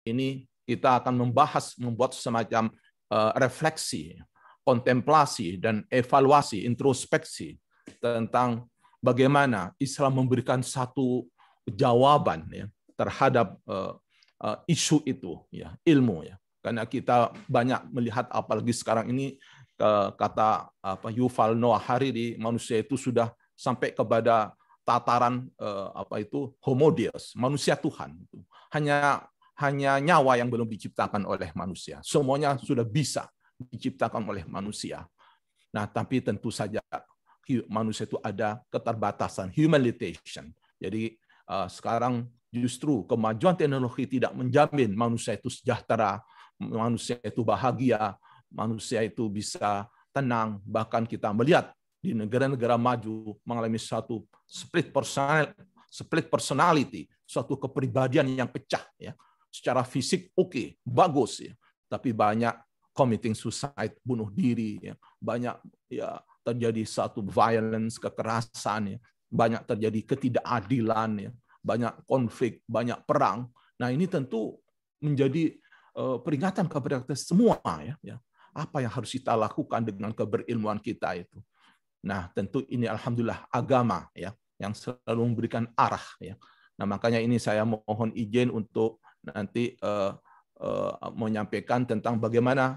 ini kita akan membuat semacam refleksi, kontemplasi, dan evaluasi, introspeksi tentang bagaimana Islam memberikan satu jawaban ya, terhadap isu itu, ya, ilmu ya. Karena kita banyak melihat, apalagi sekarang ini, kata Yuval Noah Harari, manusia itu sudah sampai kepada tataran Homo Deus, manusia Tuhan. Hanya nyawa yang belum diciptakan oleh manusia. Semuanya sudah bisa diciptakan oleh manusia. Nah, tapi tentu saja manusia itu ada keterbatasan, human limitation. Jadi sekarang justru kemajuan teknologi tidak menjamin manusia itu sejahtera, manusia itu bahagia, manusia itu bisa tenang. Bahkan kita melihat di negara-negara maju mengalami suatu split personality, suatu kepribadian yang pecah ya. Secara fisik oke, bagus ya, tapi banyak committing suicide, bunuh diri ya. Banyak ya terjadi satu violence, kekerasan ya. Banyak terjadi ketidakadilan ya. Banyak konflik, banyak perang. Nah, ini tentu menjadi peringatan kepada kita semua ya. Apa yang harus kita lakukan dengan keberilmuan kita itu. Nah, tentu ini alhamdulillah agama ya yang selalu memberikan arah ya. Nah, makanya ini saya mohon izin untuk nanti menyampaikan tentang bagaimana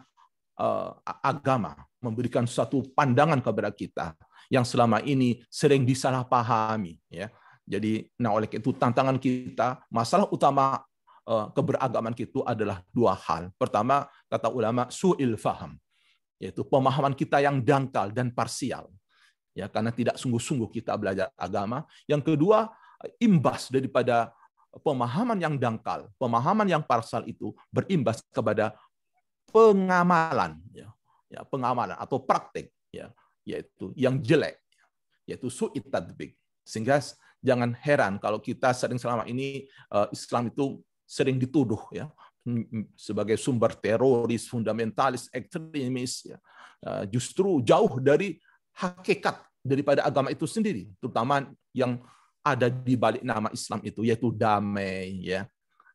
agama memberikan suatu pandangan kepada kita yang selama ini sering disalahpahami ya. Jadi, nah oleh itu tantangan kita, masalah utama keberagaman kita adalah dua hal. Pertama, kata ulama, su'il faham, yaitu pemahaman kita yang dangkal dan parsial. Ya, karena tidak sungguh-sungguh kita belajar agama. Yang kedua, imbas daripada pemahaman yang dangkal, pemahaman yang parsial itu berimbas kepada pengamalan, ya, pengamalan atau praktik, ya, yaitu yang jelek, yaitu su'it tadbik. Sehingga jangan heran kalau kita sering selama ini Islam itu sering dituduh ya sebagai sumber teroris, fundamentalis, ekstremis, ya. Justru jauh dari hakikat daripada agama itu sendiri, terutama yang ada di balik nama Islam itu, yaitu damai, ya,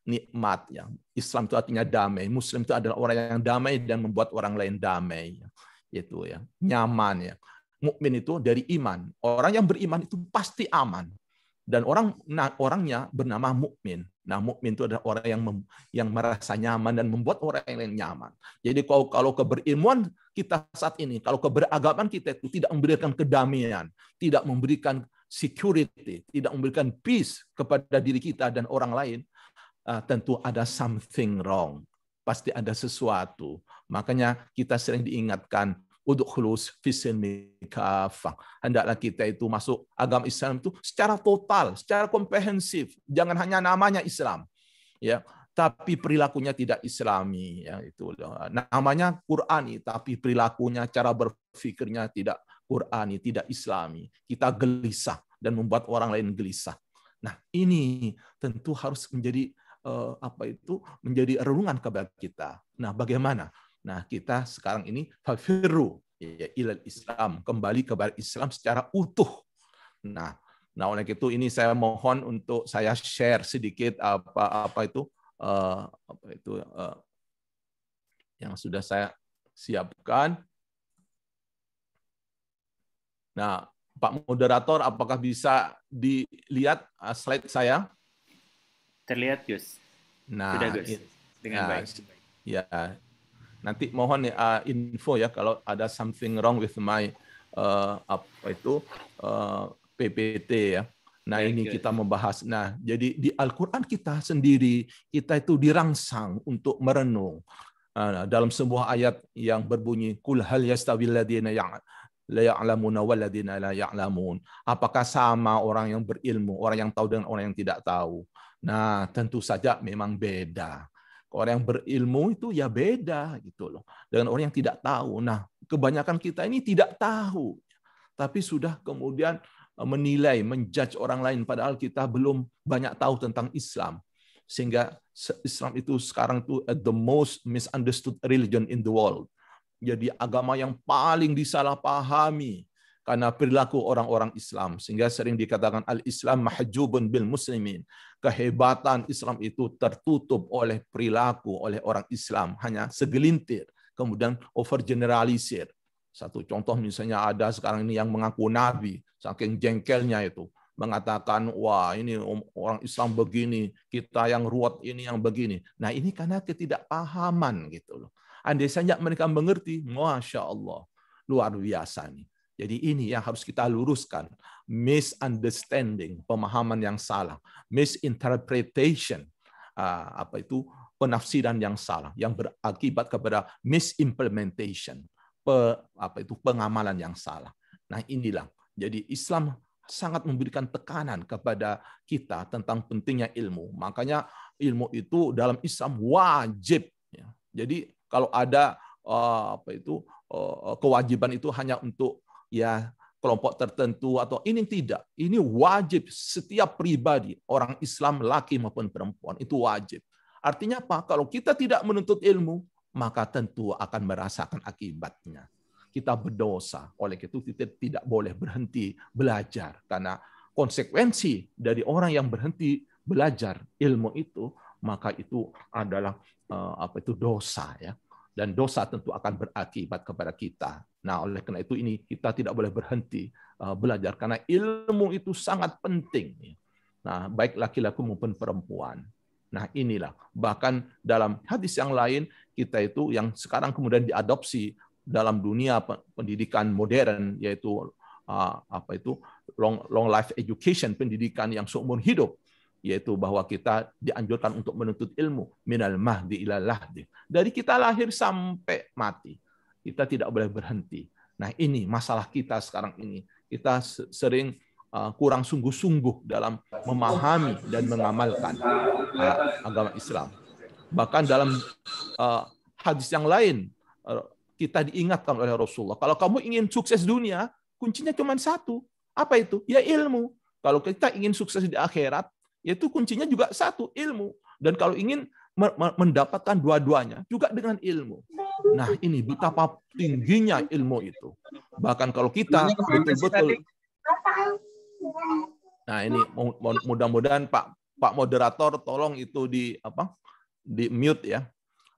nikmat. Ya. Islam itu artinya damai. Muslim itu adalah orang yang damai dan membuat orang lain damai, ya. Yaitu ya, nyaman. Ya. Mukmin itu dari iman. Orang yang beriman itu pasti aman. Dan orangnya bernama mukmin. Nah, mukmin itu adalah orang yang merasa nyaman dan membuat orang yang lain nyaman. Jadi kalau keberilmuan kita saat ini, kalau keberagaman kita itu tidak memberikan kedamaian, tidak memberikan security, tidak memberikan peace kepada diri kita dan orang lain, tentu ada something wrong. Pasti ada sesuatu. Makanya kita sering diingatkan, udkhulus fis-silmi kafah. Hendaklah kita itu masuk agama Islam itu secara total, secara komprehensif. Jangan hanya namanya Islam, ya, tapi perilakunya tidak Islami, ya, itu. Namanya Qurani, tapi perilakunya, cara berpikirnya tidak Qurani, tidak Islami. Kita gelisah dan membuat orang lain gelisah. Nah, ini tentu harus menjadi menjadi renungan kepada kita. Nah, bagaimana? Nah, kita sekarang ini fafirru ilal Islam, kembali kepada Islam secara utuh. Nah, oleh itu ini saya mohon untuk saya share sedikit yang sudah saya siapkan. Nah, Pak Moderator, apakah bisa dilihat slide saya? Terlihat, Gus. Nah, sudah, Gus. Dengan baik. Ya, nanti mohon info ya kalau ada something wrong with my PPT ya. Nah, ini kita membahas. Nah, jadi di Al-Qur'an kita sendiri, kita itu dirangsang untuk merenung. Dalam sebuah ayat yang berbunyi, "Qul hal yastawil ladzina la ya'lamuna wal ladzina la ya'lamun." Apakah sama orang yang berilmu, orang yang tahu dengan orang yang tidak tahu? Nah, tentu saja memang beda. Orang yang berilmu itu ya beda gitu loh dengan orang yang tidak tahu. Nah, kebanyakan kita ini tidak tahu, tapi sudah kemudian menilai, menjudge orang lain padahal kita belum banyak tahu tentang Islam. Sehingga Islam itu sekarang itu the most misunderstood religion in the world. Jadi agama yang paling disalahpahami karena perilaku orang-orang Islam, sehingga sering dikatakan al-Islam mahjubun bil muslimin. Kehebatan Islam itu tertutup oleh perilaku oleh orang Islam, hanya segelintir, kemudian overgeneralisir. Satu contoh misalnya ada sekarang ini yang mengaku nabi, saking jengkelnya itu, mengatakan, wah ini orang Islam begini, kita yang ruwet ini yang begini. Nah ini karena ketidakpahaman gitu loh. Andai saja mereka mengerti, Masya Allah, luar biasa nih. Jadi ini yang harus kita luruskan. Misunderstanding, pemahaman yang salah. Misinterpretation, penafsiran yang salah, yang berakibat kepada misimplementation, pengamalan yang salah. Nah inilah, jadi Islam sangat memberikan tekanan kepada kita tentang pentingnya ilmu. Makanya ilmu itu dalam Islam wajib. Jadi kalau ada kewajiban itu hanya untuk ya kelompok tertentu atau ini tidak. Ini wajib setiap pribadi, orang Islam laki maupun perempuan itu wajib. Artinya apa? Kalau kita tidak menuntut ilmu, maka tentu akan merasakan akibatnya. Kita berdosa. Oleh itu kita tidak boleh berhenti belajar. Karena konsekuensi dari orang yang berhenti belajar ilmu itu, maka itu adalah dosa. Ya. Dan dosa tentu akan berakibat kepada kita. Nah, oleh karena itu ini kita tidak boleh berhenti belajar. Karena ilmu itu sangat penting. Nah, baik laki-laki maupun perempuan. Nah, inilah. Bahkan dalam hadis yang lain, kita itu yang sekarang kemudian diadopsi dalam dunia pendidikan modern, yaitu long life education, pendidikan yang seumur hidup, yaitu bahwa kita dianjurkan untuk menuntut ilmu minal mahdi ilal lahdi, dari kita lahir sampai mati kita tidak boleh berhenti. Nah ini masalah kita sekarang ini, kita sering kurang sungguh-sungguh dalam memahami dan mengamalkan agama Islam. Bahkan dalam hadis yang lain kita diingatkan oleh Rasulullah, kalau kamu ingin sukses dunia, kuncinya cuma satu. Apa itu? Ya ilmu. Kalau kita ingin sukses di akhirat, yaitu kuncinya juga satu, ilmu. Dan kalau ingin mendapatkan dua-duanya, juga dengan ilmu. Nah, ini betapa tingginya ilmu itu. Bahkan kalau kita betul-betul... Nah, ini mudah-mudahan Pak Moderator tolong itu di mute ya.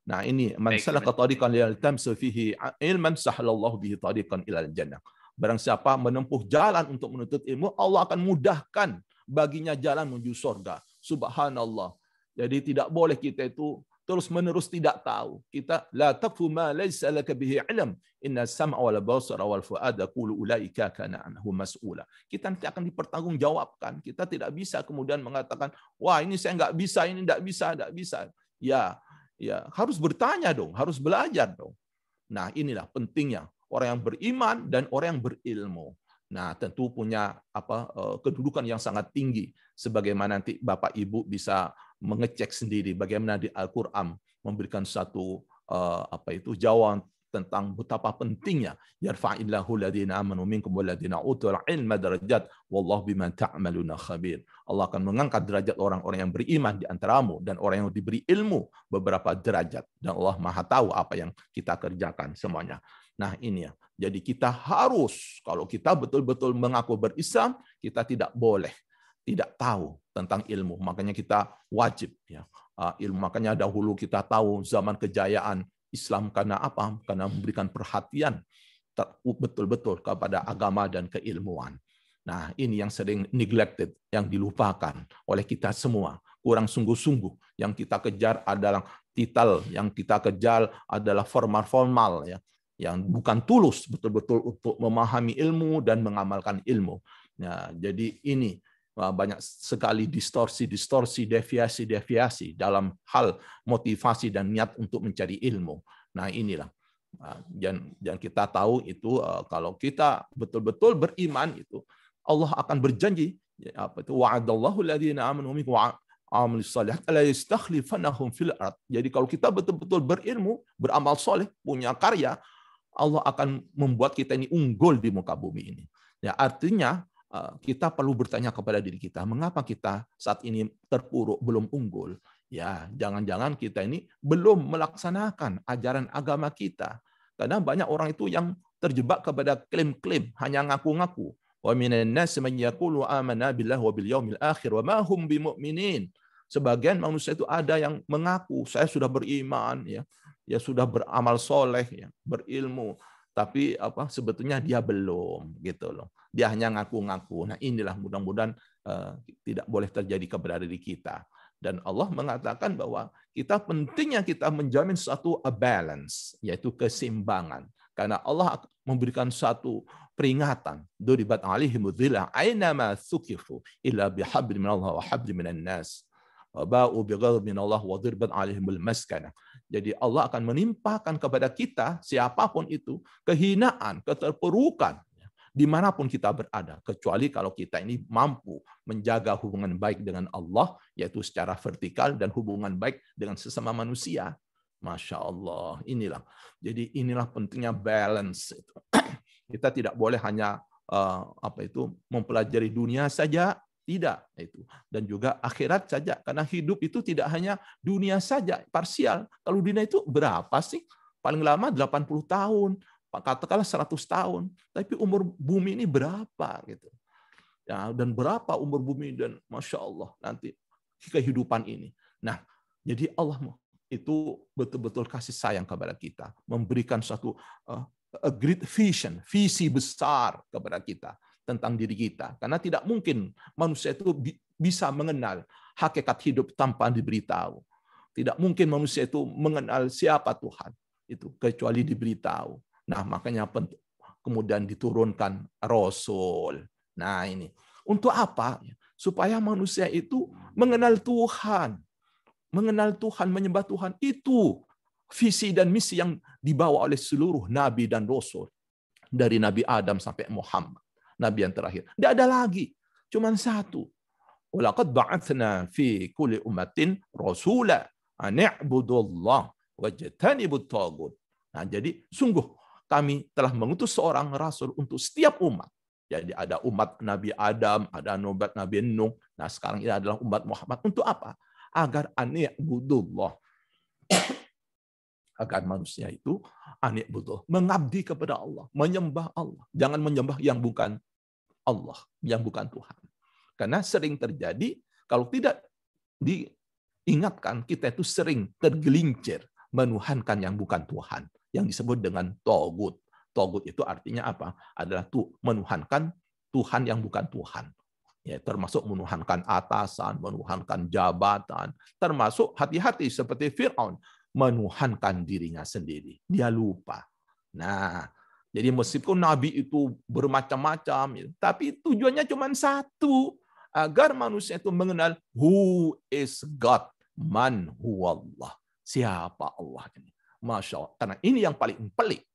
Nah ini man salaka tariqan yaltamisu fihi ilman sahhalallahu bihi tariqan ilal jannah. Barang siapa menempuh jalan untuk menuntut ilmu, Allah akan mudahkan baginya jalan menuju surga. Subhanallah. Jadi tidak boleh kita itu terus-menerus tidak tahu. Kita la taqfu ma laysa laka bihi ilm. Inna sam'a wal basara wal fuada qulu ulaika kana anhu mas'ula. Kita nanti akan dipertanggungjawabkan. Kita tidak bisa kemudian mengatakan, wah ini saya nggak bisa, ini nggak bisa. Ya, harus bertanya dong, harus belajar dong. Nah, inilah pentingnya orang yang beriman dan orang yang berilmu. Nah, tentu punya kedudukan yang sangat tinggi, sebagaimana nanti Bapak Ibu bisa mengecek sendiri bagaimana di Al-Qur'an memberikan satu jawaban tentang betapa pentingnya yarfa'illahu alladziina aamanu minkum walladziina utul ilma darajat wallahu bima ta'maluna khabir. Allah akan mengangkat derajat orang-orang yang beriman di antaramu dan orang yang diberi ilmu beberapa derajat, dan Allah Maha tahu apa yang kita kerjakan semuanya. Nah, ini ya. Jadi kita harus, kalau kita betul-betul mengaku berislam, kita tidak boleh tidak tahu tentang ilmu. Makanya kita wajib ya ilmu. Makanya dahulu kita tahu zaman kejayaan Islam karena apa? Karena memberikan perhatian betul-betul kepada agama dan keilmuan. Nah, ini yang sering neglected, yang dilupakan oleh kita semua. Kurang sungguh-sungguh. Yang kita kejar adalah titel, yang kita kejar adalah formal-formal, ya, yang bukan tulus betul-betul untuk memahami ilmu dan mengamalkan ilmu. Nah, jadi ini banyak sekali distorsi, deviasi dalam hal motivasi dan niat untuk mencari ilmu. Nah, inilah. Dan kita tahu itu kalau kita betul-betul beriman itu Allah akan berjanji, wa'adallahu alladziina aamanu minkum wa 'amilus shalihat la yastakhlifannahum fil ardh. Jadi kalau kita betul-betul berilmu, beramal soleh, punya karya, Allah akan membuat kita ini unggul di muka bumi ini. Ya, artinya kita perlu bertanya kepada diri kita, mengapa kita saat ini terpuruk, belum unggul? Ya, jangan-jangan kita ini belum melaksanakan ajaran agama kita. Karena banyak orang itu yang terjebak kepada klaim-klaim, hanya ngaku-ngaku. Wa minan nas man yaqulu amanna billahi wa bil yaumil akhir wa ma hum bimu'minin. Sebagian manusia itu ada yang mengaku saya sudah beriman, ya sudah beramal soleh, ya, berilmu, tapi sebetulnya dia belum, gitu loh. Dia hanya ngaku-ngaku. Nah, inilah mudah-mudahan tidak boleh terjadi kepada diri kita. Dan Allah mengatakan bahwa pentingnya kita menjamin suatu balance, yaitu keseimbangan. Karena Allah memberikan suatu peringatan. Duribat alaihim dzillah aina ma thuqifu illa bihablin minallah wa hablin minan nas. Ba'u bighadabin minallah wa duribat alaihimul maskanah. Jadi Allah akan menimpakan kepada kita siapapun itu kehinaan, keterpurukan dimanapun kita berada, kecuali kalau kita ini mampu menjaga hubungan baik dengan Allah, yaitu secara vertikal, dan hubungan baik dengan sesama manusia. Masya Allah, inilah. Jadi inilah pentingnya balance itu. Kita tidak boleh hanya mempelajari dunia saja, tidak itu, dan juga akhirat saja, karena hidup itu tidak hanya dunia saja, parsial. Kalau dunia itu berapa sih? Paling lama 80 tahun. Katakanlah 100 tahun, tapi umur bumi ini berapa gitu? Ya, dan berapa umur bumi, dan Masya Allah nanti kehidupan ini. Nah, jadi Allah itu betul-betul kasih sayang kepada kita, memberikan suatu a great vision, visi besar kepada kita tentang diri kita. Karena tidak mungkin manusia itu bisa mengenal hakikat hidup tanpa diberitahu. Tidak mungkin manusia itu mengenal siapa Tuhan itu kecuali diberitahu. Nah, makanya kemudian diturunkan Rasul. Nah, ini untuk apa? Supaya manusia itu mengenal Tuhan. Mengenal Tuhan, menyembah Tuhan. Itu visi dan misi yang dibawa oleh seluruh nabi dan rasul. Dari Nabi Adam sampai Muhammad, nabi yang terakhir. Tidak ada lagi. Cuma satu. Walaqad ba'atsna fi kulli ummatin rasula an i'budullah wajtanibut taghut. Nah, jadi sungguh kami telah mengutus seorang rasul untuk setiap umat. Jadi ada umat Nabi Adam, ada umat Nabi Nuh. Nah, sekarang ini adalah umat Muhammad. Untuk apa? Agar an i'budullah. Agar manusia itu mengabdi kepada Allah, menyembah Allah. Jangan menyembah yang bukan Allah, yang bukan Tuhan. Karena sering terjadi, kalau tidak diingatkan, kita itu sering tergelincir menuhankan yang bukan Tuhan, yang disebut dengan togut. Togut itu artinya apa? Adalah menuhankan Tuhan yang bukan Tuhan. Ya, termasuk menuhankan atasan, menuhankan jabatan, termasuk hati-hati seperti Fir'aun, menuhankan dirinya sendiri. Dia lupa. Nah, jadi meskipun Nabi itu bermacam-macam, tapi tujuannya cuma satu, agar manusia itu mengenal who is God, man huwallah. Siapa Allah ini? Masya Allah. Karena ini yang paling pelik,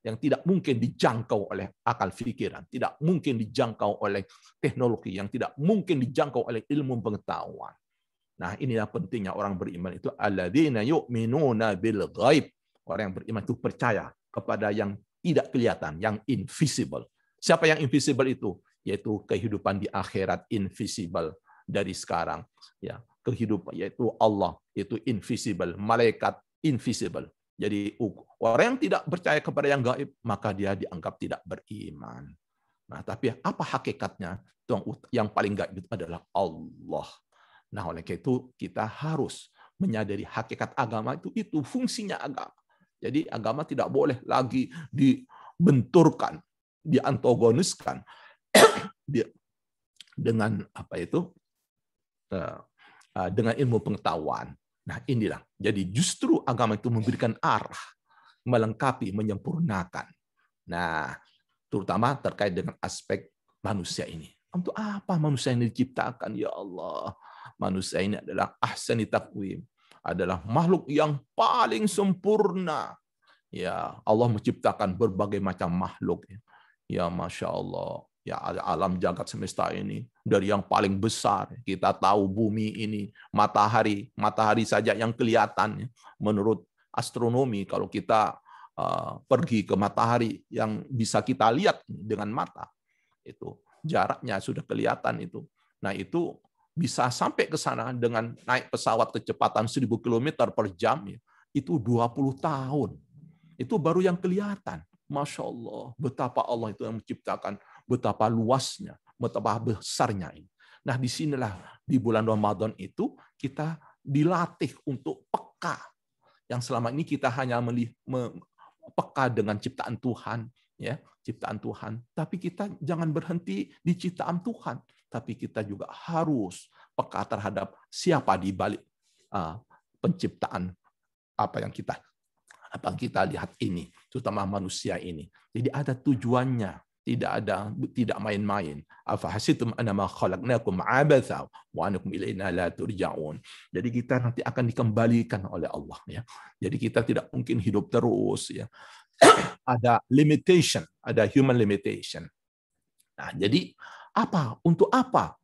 yang tidak mungkin dijangkau oleh akal pikiran, tidak mungkin dijangkau oleh teknologi, yang tidak mungkin dijangkau oleh ilmu pengetahuan. Nah, inilah pentingnya orang beriman itu alladzina yu'minuna bil ghaib. Orang yang beriman itu percaya kepada yang tidak kelihatan, yang invisible. Siapa yang invisible itu? Yaitu kehidupan di akhirat invisible dari sekarang. Ya, kehidupan yaitu Allah itu invisible, malaikat invisible. Jadi orang yang tidak percaya kepada yang gaib, maka dia dianggap tidak beriman. Nah, tapi apa hakikatnya? Yang paling gaib itu adalah Allah. Nah, oleh karena itu kita harus menyadari hakikat agama itu fungsinya agama. Jadi agama tidak boleh lagi dibenturkan, diantagoniskan dengan dengan ilmu pengetahuan. Nah, inilah. Jadi justru agama itu memberikan arah, melengkapi, menyempurnakan. Nah, terutama terkait dengan aspek manusia ini. Untuk apa manusia ini diciptakan? Ya Allah, manusia ini adalah ahsani taqwim, adalah makhluk yang paling sempurna. Ya, Allah menciptakan berbagai macam makhluk. Ya, Masya Allah. Ya, alam jagat semesta ini dari yang paling besar. Kita tahu bumi ini, matahari saja yang kelihatan. Menurut astronomi, kalau kita pergi ke matahari yang bisa kita lihat dengan mata, itu jaraknya sudah kelihatan itu. Nah, itu bisa sampai ke sana dengan naik pesawat kecepatan 1000 km per jam, itu 20 tahun. Itu baru yang kelihatan. Masya Allah, betapa Allah itu yang menciptakan, betapa luasnya, betapa besarnya ini. Nah, disinilah di bulan Ramadan itu kita dilatih untuk peka. Yang selama ini kita hanya peka dengan ciptaan Tuhan, ya, ciptaan Tuhan. Tapi kita jangan berhenti di ciptaan Tuhan, tapi kita juga harus peka terhadap siapa di balik penciptaan apa yang kita lihat ini, terutama manusia ini. Jadi ada tujuannya, tidak main-main. Afahasitum annama khalaqnakum abatha wa annakum ilaina la turja'un. Jadi kita nanti akan dikembalikan oleh Allah, ya. Jadi kita tidak mungkin hidup terus, ya. Ada limitation, ada human limitation. Nah, jadi untuk apa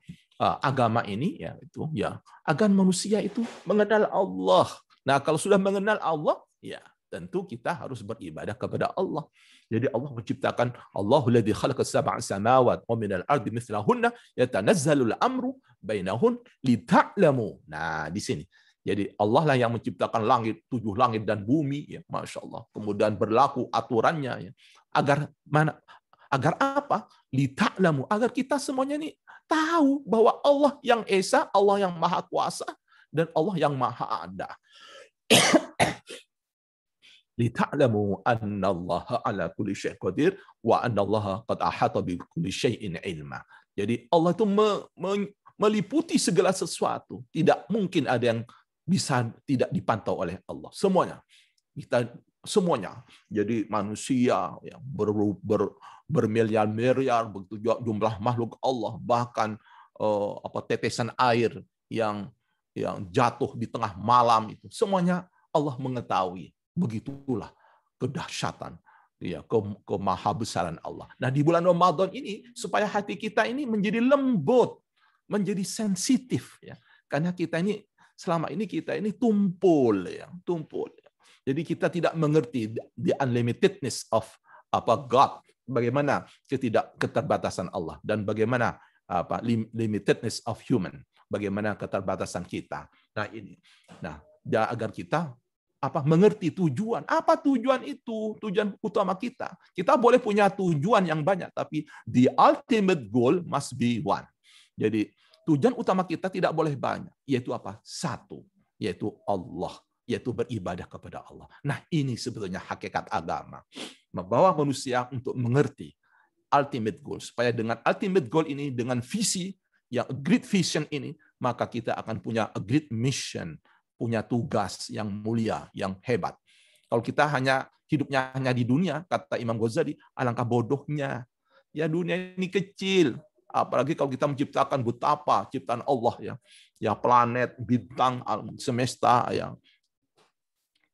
agama ini, ya, itu ya agar manusia itu mengenal Allah. Nah, kalau sudah mengenal Allah, ya tentu kita harus beribadah kepada Allah. Jadi Allah menciptakan, Allahul ladzi khalaqa sab'a samawati wa minal ardi mithlahunna yatanazzalul amru bainahun lita'lamu. Nah, di sini. Jadi Allah lah yang menciptakan langit, 7 langit dan bumi, ya, Masya Allah. Kemudian berlaku aturannya, ya. Agar apa? Lita'lamu, agar kita semuanya ini tahu bahwa Allah yang Esa, Allah yang Maha Kuasa, dan Allah yang Maha Ada. Lita'lamu annallaha ala kulli syai'in qadir wa annallaha qad ahata bi kulli syai'in ilma. Jadi Allah itu meliputi segala sesuatu. Tidak mungkin ada yang bisa tidak dipantau oleh Allah. Semuanya. Kita semuanya. Jadi manusia yang bermiliar-miliar, begitu juga jumlah makhluk Allah, bahkan tetesan air yang jatuh di tengah malam itu. Semuanya Allah mengetahui. Begitulah kedahsyatan, ya, kemahabesaran Allah. Nah, di bulan Ramadan ini supaya hati kita ini menjadi lembut, menjadi sensitif, ya. Karena kita ini selama ini tumpul, ya, tumpul. Jadi kita tidak mengerti the unlimitedness of God, bagaimana keterbatasan Allah, dan bagaimana limitedness of human, bagaimana keterbatasan kita. Nah, ini. Nah, agar kita mengerti tujuan. Apa tujuan itu? Tujuan utama kita. Kita boleh punya tujuan yang banyak, tapi the ultimate goal must be one. Jadi tujuan utama kita tidak boleh banyak, yaitu apa? Satu, yaitu Allah, yaitu beribadah kepada Allah. Nah, ini sebetulnya hakikat agama. Membawa manusia untuk mengerti ultimate goal. Supaya dengan ultimate goal ini, dengan visi, yang great vision ini, maka kita akan punya a great mission, punya tugas yang mulia, yang hebat. Kalau kita hidupnya hanya di dunia, kata Imam Ghazali, alangkah bodohnya. Ya, dunia ini kecil. Apalagi kalau kita menciptakan betapa ciptaan Allah, ya. Ya, planet, bintang, semesta, ya.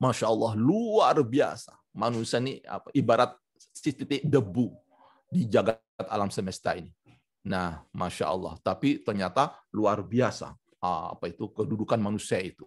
Masya Allah, luar biasa. Manusia ini ibarat titik debu di jagat alam semesta ini. Nah, Masya Allah. Tapi ternyata luar biasa. Kedudukan manusia itu.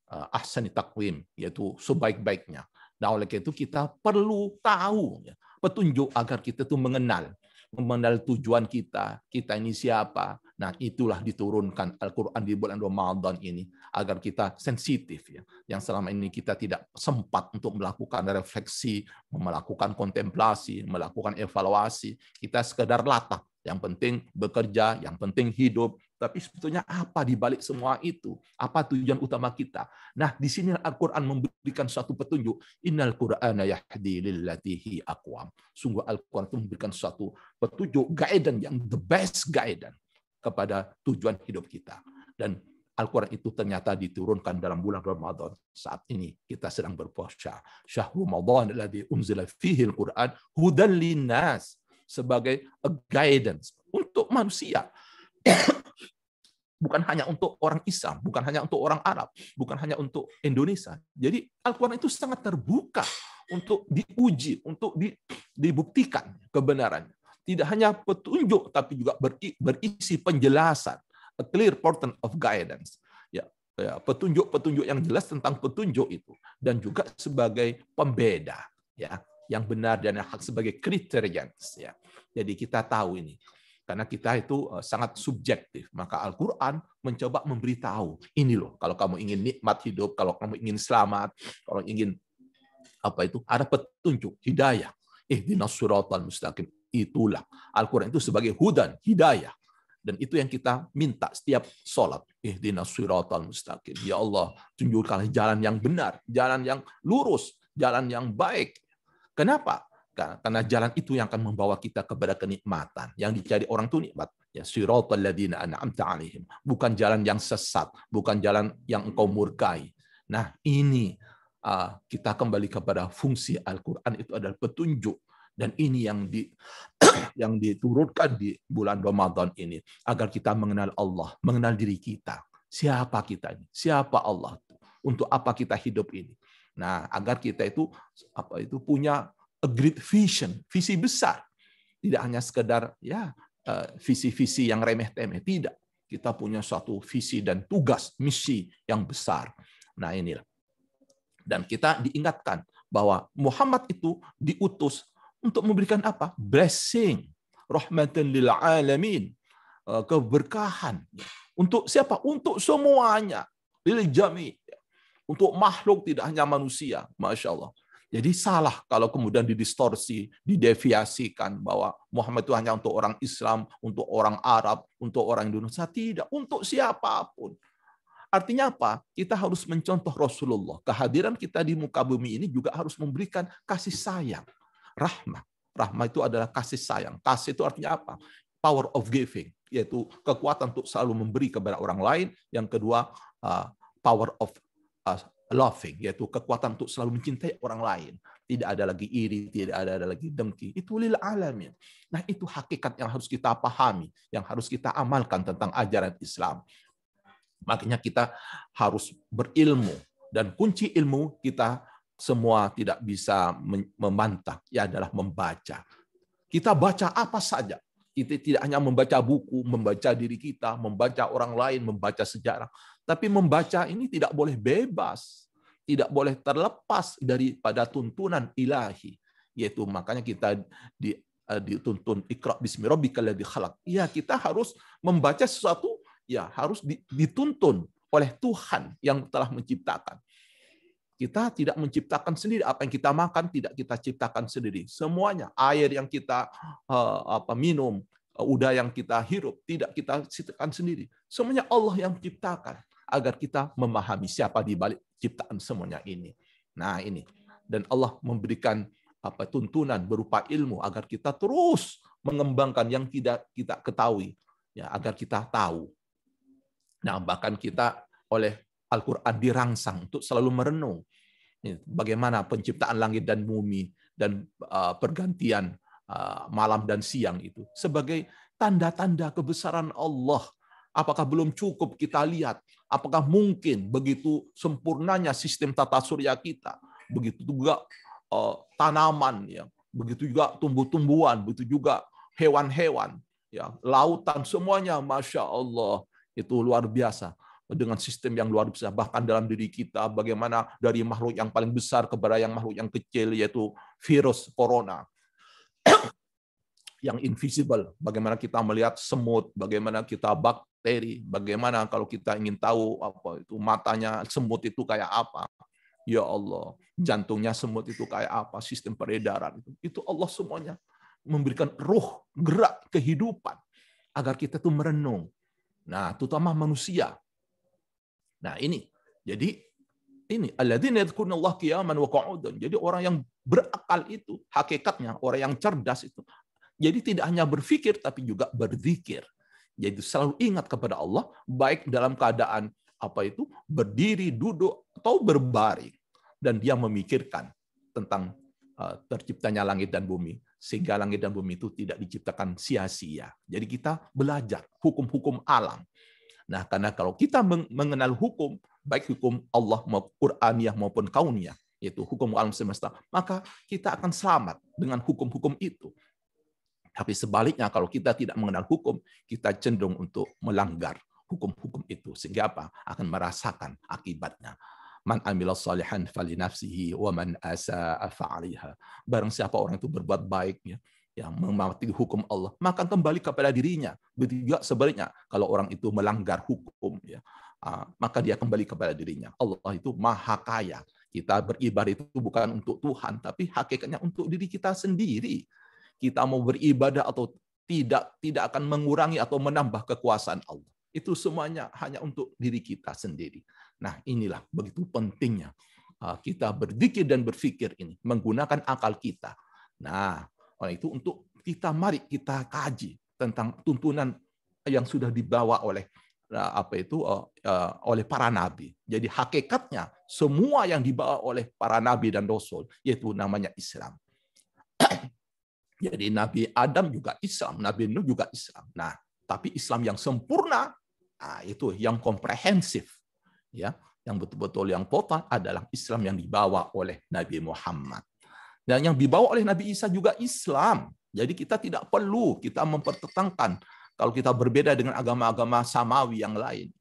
Ahsani taqwim, yaitu sebaik-baiknya. Nah, oleh itu kita perlu tahu, ya, petunjuk agar kita itu mengenal tujuan kita ini siapa. Nah, itulah diturunkan Al-Quran di bulan Ramadan ini agar kita sensitif, ya. Yang selama ini kita tidak sempat untuk melakukan refleksi, melakukan kontemplasi, melakukan evaluasi. Kita sekedar latah. Yang penting bekerja, yang penting hidup. Tapi sebetulnya apa di balik semua itu? Apa tujuan utama kita? Nah, di sini Al-Quran memberikan suatu petunjuk. Innal Qur'ana yahdi lillati hi aqwam. Sungguh Al-Quran itu memberikan suatu petunjuk, guidance yang the best guidance kepada tujuan hidup kita. Dan Al-Quran itu ternyata diturunkan dalam bulan Ramadan. Saat ini kita sedang berpuasa. Syahrul Ramadan alladzi unzila fihi al-Qur'an hudan linnas, sebagai a guidance untuk manusia. Bukan hanya untuk orang Islam, bukan hanya untuk orang Arab, bukan hanya untuk Indonesia. Jadi Al-Quran itu sangat terbuka untuk diuji, untuk dibuktikan kebenarannya. Tidak hanya petunjuk, tapi juga berisi penjelasan, a clear pattern of guidance. Ya, petunjuk-petunjuk yang jelas tentang petunjuk itu, dan juga sebagai pembeda, ya, yang benar dan yang hak, sebagai kriteria. Ya. Jadi kita tahu ini. Karena kita itu sangat subjektif. Maka Al-Quran mencoba memberitahu, ini loh, kalau kamu ingin nikmat hidup, kalau kamu ingin selamat, kalau ingin ada petunjuk, hidayah. Ihdinas siratal mustaqim. Itulah Al-Quran itu sebagai hudan, hidayah. Dan itu yang kita minta setiap sholat. Ihdinas siratal mustaqim. Ya Allah, tunjukkanlah jalan yang benar, jalan yang lurus, jalan yang baik. Kenapa? Karena jalan itu yang akan membawa kita kepada kenikmatan. Yang dicari orang itu nikmat. Ya, siratal ladzina an'amta 'alaihim. Bukan jalan yang sesat, bukan jalan yang engkau murkai. Nah, ini kita kembali kepada fungsi Al-Quran itu adalah petunjuk. Dan ini yang diturunkan di bulan Ramadan ini agar kita mengenal Allah, mengenal diri kita. Siapa kita ini? Siapa Allah? Untuk apa kita hidup ini? Nah, agar kita itu punya a great vision, visi besar. Tidak hanya sekedar visi-visi yang remeh-temeh, tidak. Kita punya suatu visi dan tugas, misi yang besar. Nah, inilah. Dan kita diingatkan bahwa Muhammad itu diutus untuk memberikan apa? Blessing, rahmatan lil alamin, keberkahan. Untuk siapa? Untuk semuanya, lil jami. Untuk makhluk, tidak hanya manusia. Masya Allah. Jadi salah kalau kemudian didistorsi, dideviasikan bahwa Muhammad itu hanya untuk orang Islam, untuk orang Arab, untuk orang Indonesia. Tidak, untuk siapapun. Artinya apa? Kita harus mencontoh Rasulullah. Kehadiran kita di muka bumi ini juga harus memberikan kasih sayang. Rahmah. Rahmah itu adalah kasih sayang. Kasih itu artinya apa? Power of giving. Yaitu kekuatan untuk selalu memberi kepada orang lain. Yang kedua, power of loving, yaitu kekuatan untuk selalu mencintai orang lain. Tidak ada lagi iri, tidak ada lagi dengki. Itu lil alamin. Nah, itu hakikat yang harus kita pahami, yang harus kita amalkan tentang ajaran Islam. Makanya kita harus berilmu, dan kunci ilmu kita semua tidak bisa memantah, ya adalah membaca. Kita baca apa saja. Kita tidak hanya membaca buku, membaca diri kita, membaca orang lain, membaca sejarah. Tapi membaca ini tidak boleh bebas, tidak boleh terlepas daripada tuntunan ilahi. Yaitu makanya kita dituntun Iqra bismi rabbikal ladzi khalaq. Ya, kita harus membaca sesuatu, ya harus dituntun oleh Tuhan yang telah menciptakan. Kita tidak menciptakan sendiri. Apa yang kita makan tidak kita ciptakan sendiri. Semuanya, air yang kita minum, udara yang kita hirup, tidak kita ciptakan sendiri. Semuanya Allah yang menciptakan. Agar kita memahami siapa di balik ciptaan semuanya ini. Nah, ini. Dan Allah memberikan tuntunan berupa ilmu agar kita terus mengembangkan yang tidak kita ketahui. Ya, agar kita tahu. Nah, bahkan kita oleh Al-Quran dirangsang untuk selalu merenung bagaimana penciptaan langit dan bumi dan pergantian malam dan siang itu sebagai tanda-tanda kebesaran Allah. Apakah belum cukup kita lihat? Apakah mungkin begitu sempurnanya sistem tata surya kita, begitu juga tanaman, ya, begitu juga tumbuh-tumbuhan, begitu juga hewan-hewan, ya, lautan, semuanya, masya Allah, itu luar biasa. Dengan sistem yang luar biasa, bahkan dalam diri kita, bagaimana dari makhluk yang paling besar kepada yang makhluk yang kecil, yaitu virus corona, yang invisible, bagaimana kita melihat semut, bagaimana kita bakteri, bagaimana kalau kita ingin tahu apa itu matanya semut itu kayak apa, ya Allah, jantungnya semut itu kayak apa, sistem peredaran itu Allah semuanya memberikan ruh, gerak, kehidupan, agar kita tuh merenung. Nah, terutama manusia. Nah, ini. Jadi ini alladzina yadhkurunallaha qiyaman wa qu'udan. Jadi orang yang berakal itu hakikatnya orang yang cerdas itu. Jadi tidak hanya berpikir tapi juga berzikir. Jadi selalu ingat kepada Allah baik dalam keadaan berdiri, duduk atau berbaring, dan dia memikirkan tentang terciptanya langit dan bumi, sehingga langit dan bumi itu tidak diciptakan sia-sia. Jadi kita belajar hukum-hukum alam. Nah, karena kalau kita mengenal hukum, baik hukum Allah maupun Qur'aniyah maupun kauniyah, yaitu hukum alam semesta, maka kita akan selamat dengan hukum-hukum itu. Tapi sebaliknya, kalau kita tidak mengenal hukum, kita cenderung untuk melanggar hukum-hukum itu. Sehingga apa? Akan merasakan akibatnya. Man amila salihan falinafsihi wa man asa'a fa'aliha. Barang siapa orang itu berbuat baik, yang mematuhi hukum Allah, maka kembali kepada dirinya. Begitu juga sebaliknya, kalau orang itu melanggar hukum, maka dia kembali kepada dirinya. Allah itu maha kaya. Kita beribadah itu bukan untuk Tuhan, tapi hakikatnya untuk diri kita sendiri. Kita mau beribadah atau tidak akan mengurangi atau menambah kekuasaan Allah. Itu semuanya hanya untuk diri kita sendiri. Nah, inilah begitu pentingnya kita berzikir dan berpikir ini, menggunakan akal kita. Nah, oleh itu untuk mari kita kaji tentang tuntunan yang sudah dibawa oleh oleh para nabi. Jadi hakikatnya semua yang dibawa oleh para nabi dan rasul yaitu namanya Islam. Jadi Nabi Adam juga Islam, Nabi Nuh juga Islam. Nah, tapi Islam yang sempurna, itu yang komprehensif, ya, yang betul-betul yang total adalah Islam yang dibawa oleh Nabi Muhammad. Dan yang dibawa oleh Nabi Isa juga Islam. Jadi kita tidak perlu kita mempertentangkan kalau kita berbeda dengan agama-agama samawi yang lain.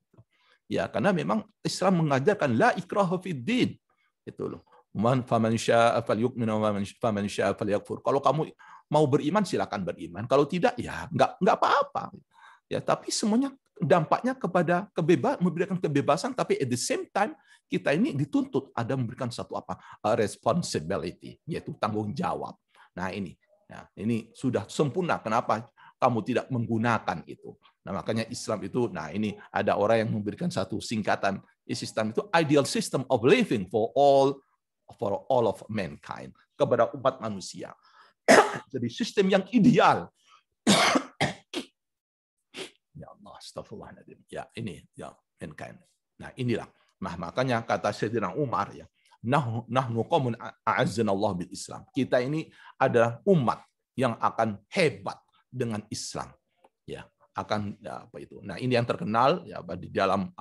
Ya, karena memang Islam mengajarkan la ikraha fid din. Itu loh. Man faman syaa'a falyu'min wa faman syaa'a falyakfur. Kalau kamu mau beriman silakan beriman. Kalau tidak ya enggak apa-apa. Ya, tapi semuanya dampaknya kepada memberikan kebebasan, tapi at the same time kita ini dituntut ada memberikan satu responsibility, yaitu tanggung jawab. Nah, ini sudah sempurna. Kenapa kamu tidak menggunakan itu? Nah, makanya Islam itu, ini ada orang yang memberikan satu singkatan, Islam itu ideal system of living for all of mankind, kepada umat manusia. Jadi sistem yang ideal. Ya Allah, astagfirullahaladzim. Ya, ini ya mankind. Nah, inilah. Nah, makanya kata Sayyidina Umar, ya, nahnu qaumun a'azzana Allah bil Islam. Kita ini adalah umat yang akan hebat dengan Islam. Ya, akan itu. Nah, ini yang terkenal ya di dalam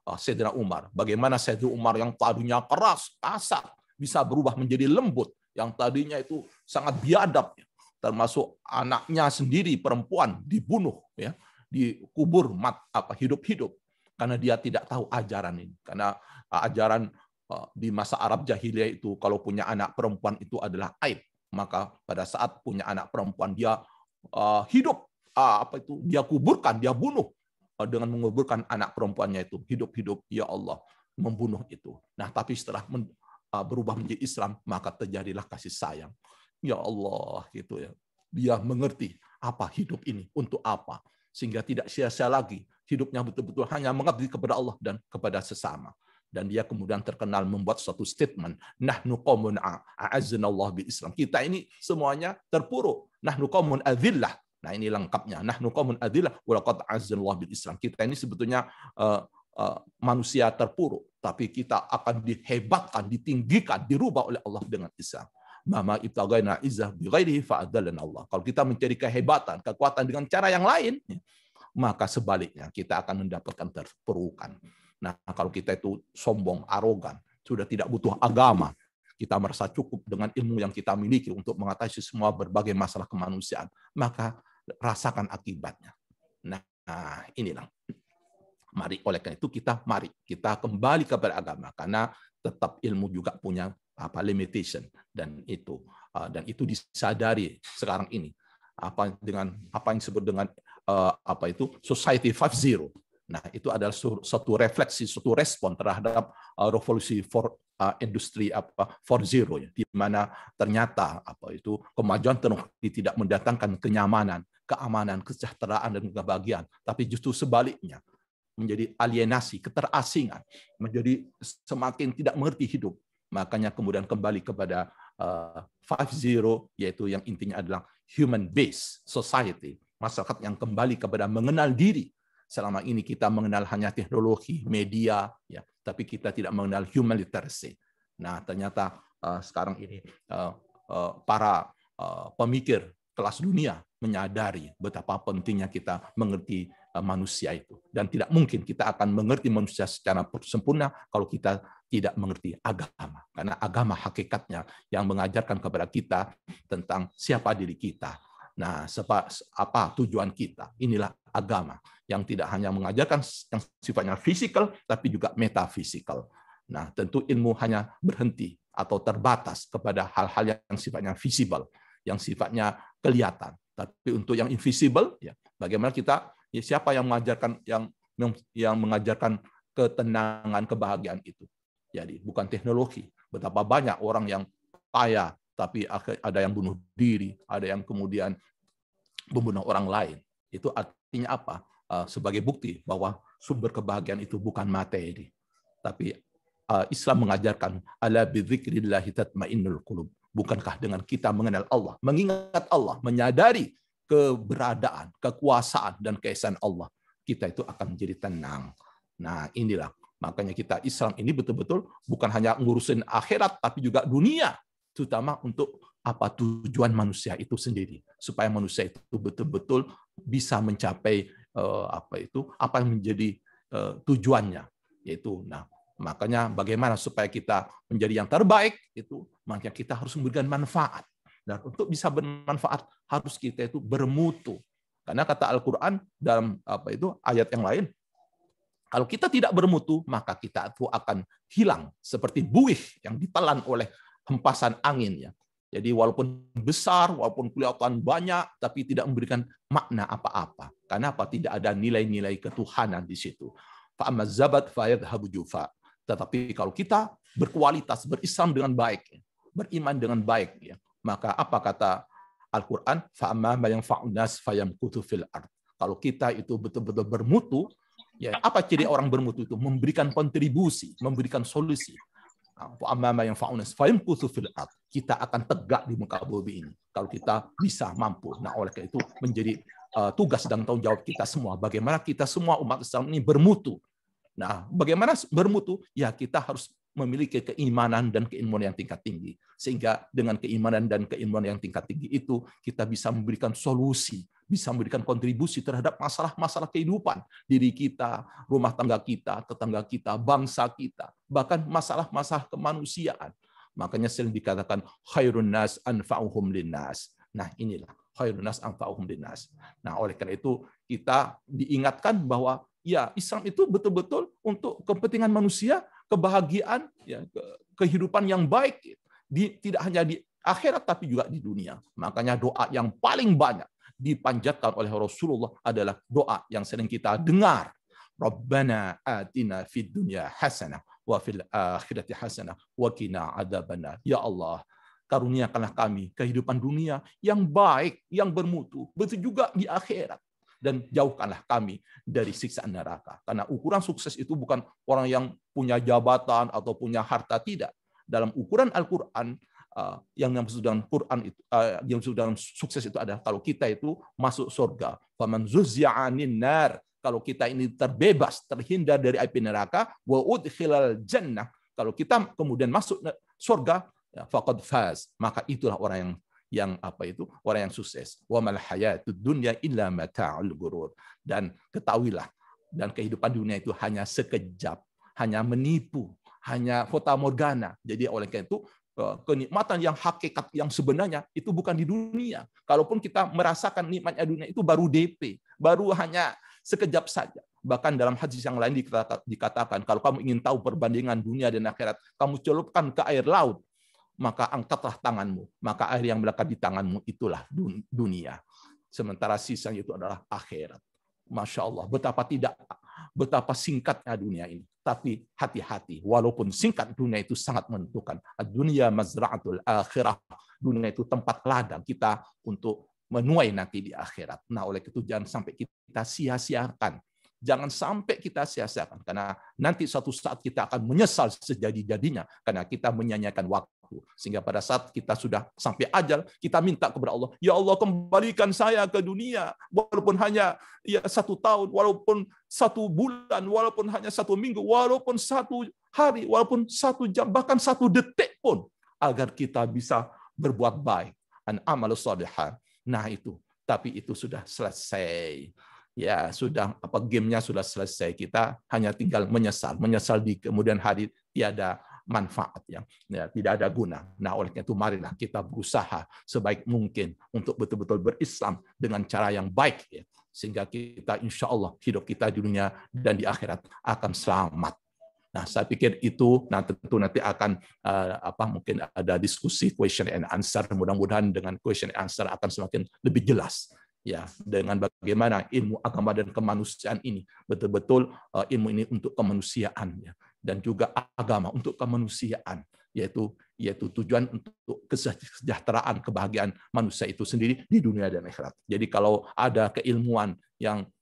Sayyidina Umar. Bagaimana Sayyidina Umar yang tadinya keras, kasar, bisa berubah menjadi lembut, yang tadinya itu sangat biadab, ya, termasuk anaknya sendiri perempuan dibunuh, ya, dikubur hidup-hidup karena dia tidak tahu ajaran ini. Karena ajaran di masa Arab jahiliyah itu kalau punya anak perempuan itu adalah aib. Maka pada saat punya anak perempuan dia hidup, dia kuburkan, dia bunuh dengan menguburkan anak perempuannya itu hidup-hidup. Ya Allah, membunuh itu. Nah, tapi setelah berubah menjadi Islam, maka terjadilah kasih sayang. Ya Allah, gitu ya. Dia mengerti apa hidup ini, untuk apa, sehingga tidak sia-sia lagi hidupnya, betul-betul hanya mengabdi kepada Allah dan kepada sesama. Dan dia kemudian terkenal membuat suatu statement, nahnu qaumun a'azzana Allah bil Islam. Kita ini semuanya terpuruk. Nahnu qaumun adzillah. Nah, ini lengkapnya. Nahnu qaumun adzillah wa laqad a'azzana Allah bil Islam. Kita ini sebetulnya manusia terpuruk, tapi kita akan dihebatkan, ditinggikan, dirubah oleh Allah dengan Islam. Mama ibtaghaina izzah bi ghairihi fa'adallana Allah. Kalau kita mencari kehebatan, kekuatan dengan cara yang lain, maka sebaliknya kita akan mendapatkan terpurukan. Nah, kalau kita itu sombong, arogan, sudah tidak butuh agama, kita merasa cukup dengan ilmu yang kita miliki untuk mengatasi semua berbagai masalah kemanusiaan, maka rasakan akibatnya. Nah, inilah. Oleh karena itu mari kita kembali kepada agama, karena tetap ilmu juga punya limitation, dan itu disadari sekarang ini dengan apa yang disebut dengan Society 5.0. Nah, itu adalah suatu refleksi, suatu respon terhadap revolusi industri 4.0, di mana ternyata kemajuan teknologi tidak mendatangkan kenyamanan, keamanan, kesejahteraan dan kebahagiaan, tapi justru sebaliknya, menjadi alienasi, keterasingan, menjadi semakin tidak mengerti hidup. Makanya kemudian kembali kepada 5.0, yaitu yang intinya adalah human based society, masyarakat yang kembali kepada mengenal diri. Selama ini kita mengenal hanya teknologi, media, ya, tapi kita tidak mengenal human literacy. Nah, ternyata sekarang ini para pemikir kelas dunia menyadari betapa pentingnya kita mengerti manusia itu. Dan tidak mungkin kita akan mengerti manusia secara sempurna kalau kita tidak mengerti agama. Karena agama hakikatnya yang mengajarkan kepada kita tentang siapa diri kita. Nah, apa tujuan kita. Inilah agama yang tidak hanya mengajarkan yang sifatnya fisikal, tapi juga metafisikal. Nah, tentu ilmu hanya berhenti atau terbatas kepada hal-hal yang sifatnya visible, yang sifatnya kelihatan. Tapi untuk yang invisible, ya, bagaimana kita, ya, siapa yang mengajarkan yang mengajarkan ketenangan, kebahagiaan itu? Jadi bukan teknologi, Betapa banyak orang yang kaya, tapi ada yang bunuh diri, ada yang kemudian membunuh orang lain. Itu artinya apa? Sebagai bukti bahwa sumber kebahagiaan itu bukan materi, tapi Islam mengajarkan ala bidzikrillahi tatmainnul qulub. Bukankah dengan kita mengenal Allah, mengingat Allah, menyadari keberadaan, kekuasaan dan keesaan Allah, kita itu akan menjadi tenang. Nah, inilah makanya kita Islam ini betul-betul bukan hanya ngurusin akhirat tapi juga dunia, terutama untuk apa tujuan manusia itu sendiri, supaya manusia itu betul-betul bisa mencapai apa yang menjadi tujuannya, yaitu makanya bagaimana supaya kita menjadi yang terbaik itu, makanya kita harus memberikan manfaat. Dan untuk bisa bermanfaat harus kita itu bermutu. Karena kata Al-Qur'an dalam ayat yang lain, kalau kita tidak bermutu maka kita itu akan hilang seperti buih yang ditelan oleh hempasan angin ya. Jadi walaupun besar, walaupun kelihatan banyak, tapi tidak memberikan makna apa-apa. Karena apa? Tidak ada nilai-nilai ketuhanan di situ. Fa'amma zabat fayadhabu jufa. Tetapi kalau kita berkualitas, berislam dengan baik, beriman dengan baik, ya, maka apa kata Al-Quran? Fa'amma ma yanfa'un nas fayamkutu fil ard. Kalau kita itu betul-betul bermutu, ya, apa ciri orang bermutu itu? Memberikan kontribusi, memberikan solusi. Fa'amma ma yanfa'un nas fayamkutu fil ard. Kita akan tegak di muka bumi ini kalau kita bisa mampu. Nah, oleh karena itu menjadi tugas dan tanggung jawab kita semua. Bagaimana kita semua umat Islam ini bermutu. Nah, bagaimana bermutu? Ya, kita harus memiliki keimanan dan keilmuan yang tingkat tinggi. Sehingga dengan keimanan dan keilmuan yang tingkat tinggi itu, kita bisa memberikan solusi, bisa memberikan kontribusi terhadap masalah-masalah kehidupan. Diri kita, rumah tangga kita, tetangga kita, bangsa kita, bahkan masalah-masalah kemanusiaan. Makanya sering dikatakan, khairun nas anfa'uhum linnas. Nah, inilah, khairun nas anfa'uhum linnas. Nah, oleh karena itu, kita diingatkan bahwa ya, Islam itu betul-betul untuk kepentingan manusia, kebahagiaan, ya, kehidupan yang baik, tidak hanya di akhirat tapi juga di dunia. Makanya doa yang paling banyak dipanjatkan oleh Rasulullah adalah doa yang sering kita dengar. Rabbana atina fid dunya hasanah wa fil akhirati hasanah wa qina adzabannar. Ya Allah, karuniakanlah kami kehidupan dunia yang baik, yang bermutu, begitu juga di akhirat. Dan jauhkanlah kami dari siksaan neraka. Karena ukuran sukses itu bukan orang yang punya jabatan atau punya harta, tidak. Dalam ukuran Al-Quran, yang dimaksud dengan Quran itu, yang dimaksud dalam sukses itu adalah kalau kita itu masuk surga. Faman zuzzi'a 'anin nar. Kalau kita ini terbebas, terhindar dari api neraka, wa udkhilal jannah. Kalau kita kemudian masuk surga, ya, faqad faz. Maka itulah orang yang orang yang sukses. Wa mal hayatud dunya illa mata'ul ghurur. Dan ketahuilah, dan kehidupan dunia itu hanya sekejap, hanya menipu, hanya fata morgana. Jadi oleh karena itu kenikmatan yang hakikat yang sebenarnya itu bukan di dunia. Kalaupun kita merasakan nikmatnya dunia itu baru DP, baru hanya sekejap saja. Bahkan dalam hadis yang lain dikatakan kalau kamu ingin tahu perbandingan dunia dan akhirat, kamu celupkan ke air laut, maka angkatlah tanganmu, maka air yang melekat di tanganmu itulah dunia. Sementara sisanya itu adalah akhirat. Masya Allah, betapa singkatnya dunia ini. Tapi hati-hati, walaupun singkat, dunia itu sangat menentukan. Dunia mazra'atul akhirah. Dunia itu tempat ladang kita untuk menuai nanti di akhirat. Nah, oleh itu jangan sampai kita sia-siakan. Jangan sampai kita sia-siakan. Karena nanti suatu saat kita akan menyesal sejadi-jadinya. Karena kita menyanyiakan waktu. Sehingga pada saat kita sudah sampai ajal, kita minta kepada Allah, ya Allah kembalikan saya ke dunia. Walaupun hanya 1 tahun, walaupun 1 bulan, walaupun hanya 1 minggu, walaupun 1 hari, walaupun 1 jam, bahkan 1 detik pun. Agar kita bisa berbuat baik. An amal shalihan. Nah itu, tapi itu sudah selesai. Ya sudah, gamenya sudah selesai. Kita hanya tinggal menyesal di kemudian hari tiada manfaat, ya tidak ada guna. Nah oleh karena itu marilah kita berusaha sebaik mungkin untuk betul-betul berislam dengan cara yang baik, ya, sehingga kita insya Allah hidup kita di dunia dan di akhirat akan selamat. Nah, saya pikir itu tentu nanti akan mungkin ada diskusi question and answer. Mudah-mudahan dengan question and answer akan semakin lebih jelas, ya, dengan bagaimana ilmu agama dan kemanusiaan ini betul-betul ilmu ini untuk kemanusiaan, ya, dan juga agama untuk kemanusiaan. yaitu tujuan untuk kesejahteraan, kebahagiaan manusia itu sendiri di dunia dan akhirat. Jadi kalau ada keilmuan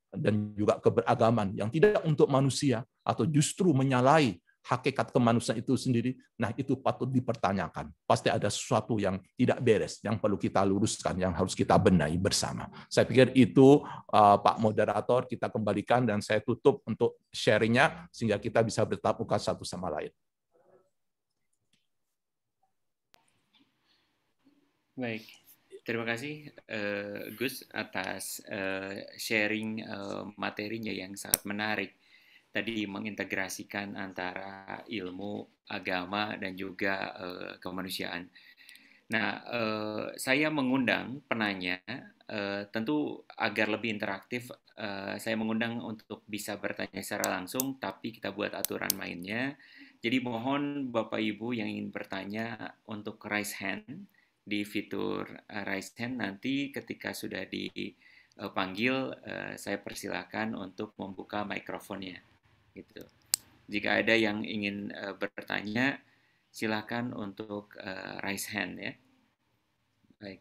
dan juga keberagaman yang tidak untuk manusia atau justru menyalahi hakikat kemanusiaan itu sendiri, nah itu patut dipertanyakan. Pasti ada sesuatu yang tidak beres, yang perlu kita luruskan, yang harus kita benahi bersama. Saya pikir itu, Pak Moderator, kita kembalikan dan saya tutup untuk sharingnya sehingga kita bisa bertatap muka satu sama lain. Baik, terima kasih Gus atas sharing materinya yang sangat menarik. Tadi mengintegrasikan antara ilmu, agama, dan juga kemanusiaan. Nah, saya mengundang penanya, tentu agar lebih interaktif, saya mengundang untuk bisa bertanya secara langsung, tapi kita buat aturan mainnya. Jadi mohon Bapak Ibu yang ingin bertanya untuk raise hand di fitur raise hand, nanti ketika sudah dipanggil, saya persilakan untuk membuka mikrofonnya. Gitu. Jika ada yang ingin bertanya, silakan untuk raise hand ya. Baik.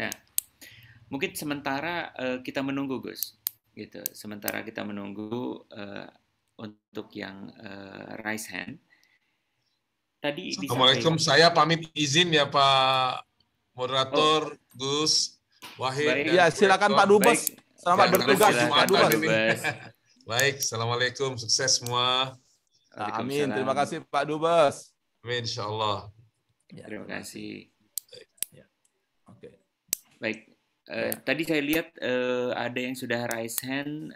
Nah, mungkin sementara kita menunggu Gus, gitu. Sementara kita menunggu untuk yang raise hand. Tadi Assalamualaikum, saya pamit izin ya Pak Moderator, Gus, Wahid. Ya, silakan Pak Dubes. Selamat bertugas Pak Dubes. Baik, Assalamualaikum, sukses semua. Amin, terima kasih Pak Dubes. Amin, insyaAllah. Ya, terima kasih. Ya. Oke. Baik, tadi saya lihat ada yang sudah raise hand,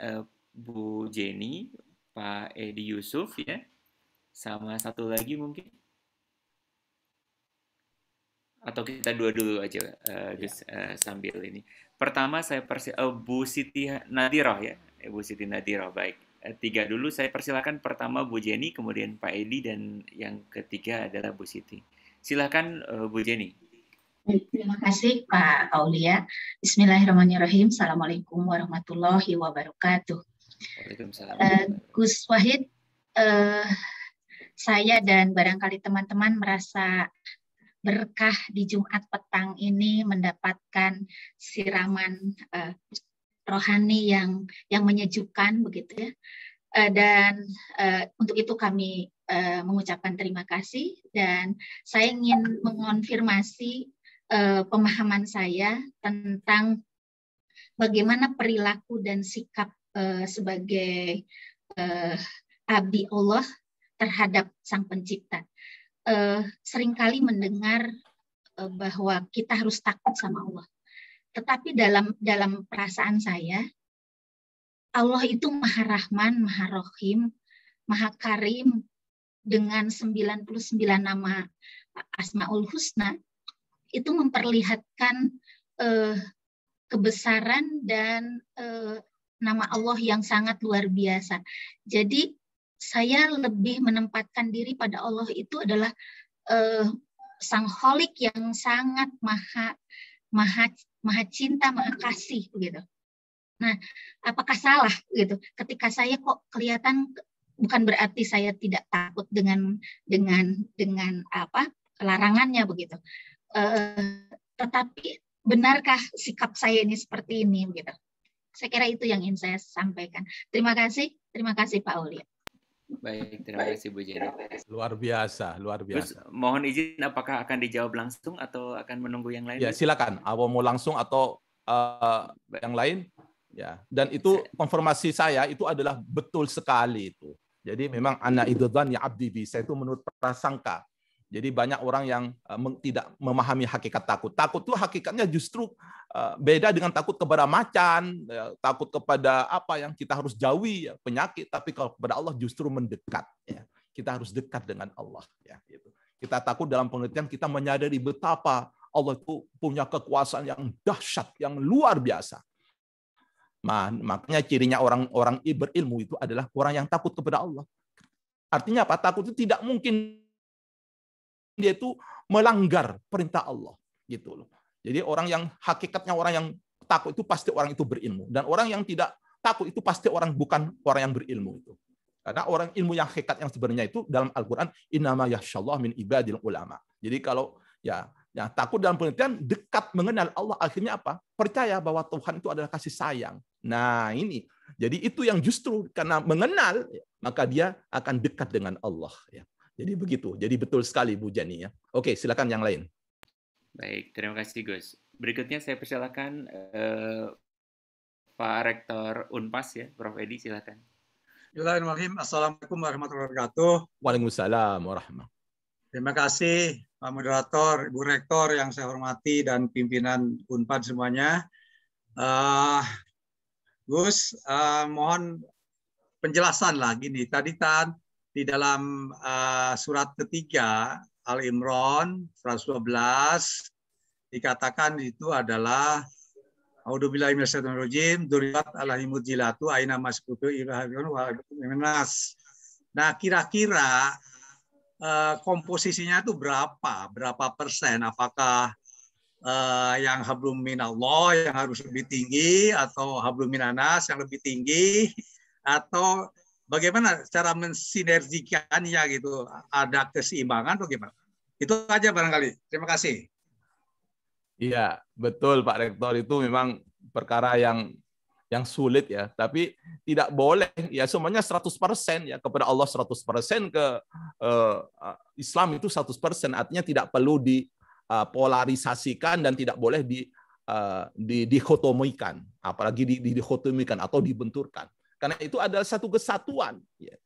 Bu Jenny, Pak Edi Yusuf ya, sama satu lagi mungkin. Atau kita dua dulu aja, Gus, sambil ini. Pertama saya Bu Siti Nadiroh ya. Bu Siti Nadiroh, baik. 3 dulu saya persilakan, pertama Bu Jenny, kemudian Pak Edi, dan yang ketiga adalah Bu Siti. Silakan Bu Jenny. Terima kasih Pak Aulia. Bismillahirrahmanirrahim. Assalamualaikum warahmatullahi wabarakatuh. Waalaikumsalam. Gus Wahid, saya dan barangkali teman-teman merasa berkah di Jumat petang ini mendapatkan siraman rohani yang menyejukkan begitu ya, dan untuk itu kami mengucapkan terima kasih, dan saya ingin mengonfirmasi pemahaman saya tentang bagaimana perilaku dan sikap sebagai abdi Allah terhadap Sang Pencipta. Seringkali mendengar bahwa kita harus takut sama Allah. Tetapi dalam perasaan saya, Allah itu Maha Rahman, Maha Rohim, Maha Karim, dengan 99 nama Asmaul Husna, itu memperlihatkan kebesaran dan nama Allah yang sangat luar biasa. Jadi saya lebih menempatkan diri pada Allah itu adalah Sang Holik yang sangat maha cinta, maha kasih begitu. Nah, apakah salah gitu? Ketika saya kok kelihatan, bukan berarti saya tidak takut dengan apa larangannya begitu. Tetapi benarkah sikap saya ini seperti ini begitu? Saya kira itu yang ingin saya sampaikan. Terima kasih Pak Aulia. Baik, terima kasih Bu Jenny. Luar biasa, luar biasa. Terus, mohon izin, apakah akan dijawab langsung atau akan menunggu yang lain? Ya, silakan. Apa mau langsung atau yang lain? Ya, dan itu konfirmasi saya itu adalah betul sekali itu. Jadi memang ana idzan ya abdi bi, saya itu menurut prasangka. Jadi banyak orang yang tidak memahami hakikat takut. Takut itu hakikatnya justru beda dengan takut kepada macan, takut kepada apa yang kita harus jauhi, ya, penyakit. Tapi kalau kepada Allah justru mendekat. Ya. Kita harus dekat dengan Allah. Ya, gitu. Kita takut dalam pengertian kita menyadari betapa Allah itu punya kekuasaan yang dahsyat, yang luar biasa. Makanya cirinya orang-orang berilmu itu adalah orang yang takut kepada Allah. Artinya apa? Takut itu tidak mungkin dia itu melanggar perintah Allah, gitu loh. Jadi orang yang hakikatnya orang yang takut itu pasti orang itu berilmu, dan orang yang tidak takut itu pasti bukan orang yang berilmu itu. Karena orang ilmu yang hakikat yang sebenarnya itu dalam Al-Quran, innama yakhshallah min ibadil ulama. Jadi kalau ya takut dalam pengertian dekat mengenal Allah, akhirnya apa? Percaya bahwa Tuhan itu adalah kasih sayang. Nah ini, jadi itu yang justru karena mengenal, maka dia akan dekat dengan Allah. Ya. Jadi begitu. Jadi betul sekali Bu Jani ya. Oke, silakan yang lain. Baik, terima kasih Gus. Berikutnya saya persilakan Pak Rektor Unpas ya, Prof. Edi, silakan. Bismillahirrahmanirrahim. Assalamualaikum warahmatullahi wabarakatuh. Waalaikumsalam warahmatullahi. Terima kasih Pak Moderator, Ibu Rektor yang saya hormati dan pimpinan Unpad semuanya. Gus, mohon penjelasan lagi nih. Tadi kan di dalam surat ketiga Al-Imran 112 dikatakan itu adalah A'udzubillahi minasyaitonirrajim, dzurriyyat alaihimul jilatu aina masbutu ilahun wa minas. Nah, kira-kira komposisinya itu berapa persen? Apakah yang hablum minallah yang harus lebih tinggi atau hablum minanas yang lebih tinggi, atau bagaimana cara mensinergikannya gitu? Ada keseimbangan atau gimana? Itu aja barangkali. Terima kasih. Iya, betul Pak Rektor, itu memang perkara yang sulit ya, tapi tidak boleh ya semuanya 100% ya kepada Allah 100%, ke Islam itu 100%, artinya tidak perlu dipolarisasikan dan tidak boleh didikotomikan, apalagi didikotomikan atau dibenturkan. Karena itu adalah satu kesatuan ya.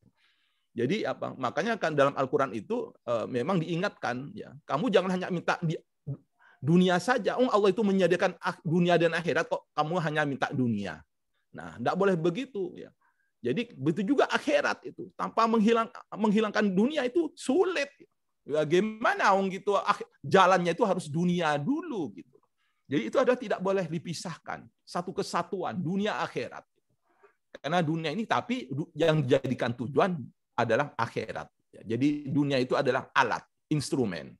Jadi apa? Makanya kan dalam Al-Qur'an itu memang diingatkan ya, kamu jangan hanya minta dunia saja. Allah itu menyediakan dunia dan akhirat, kok kamu hanya minta dunia. Nah, tidak boleh begitu ya. Jadi begitu juga akhirat itu, tanpa menghilangkan dunia itu sulit. Bagaimana gitu, jalannya itu harus dunia dulu gitu. Jadi itu adalah tidak boleh dipisahkan, satu kesatuan dunia akhirat. Karena dunia ini tapi yang dijadikan tujuan adalah akhirat. Jadi dunia itu adalah alat, instrumen.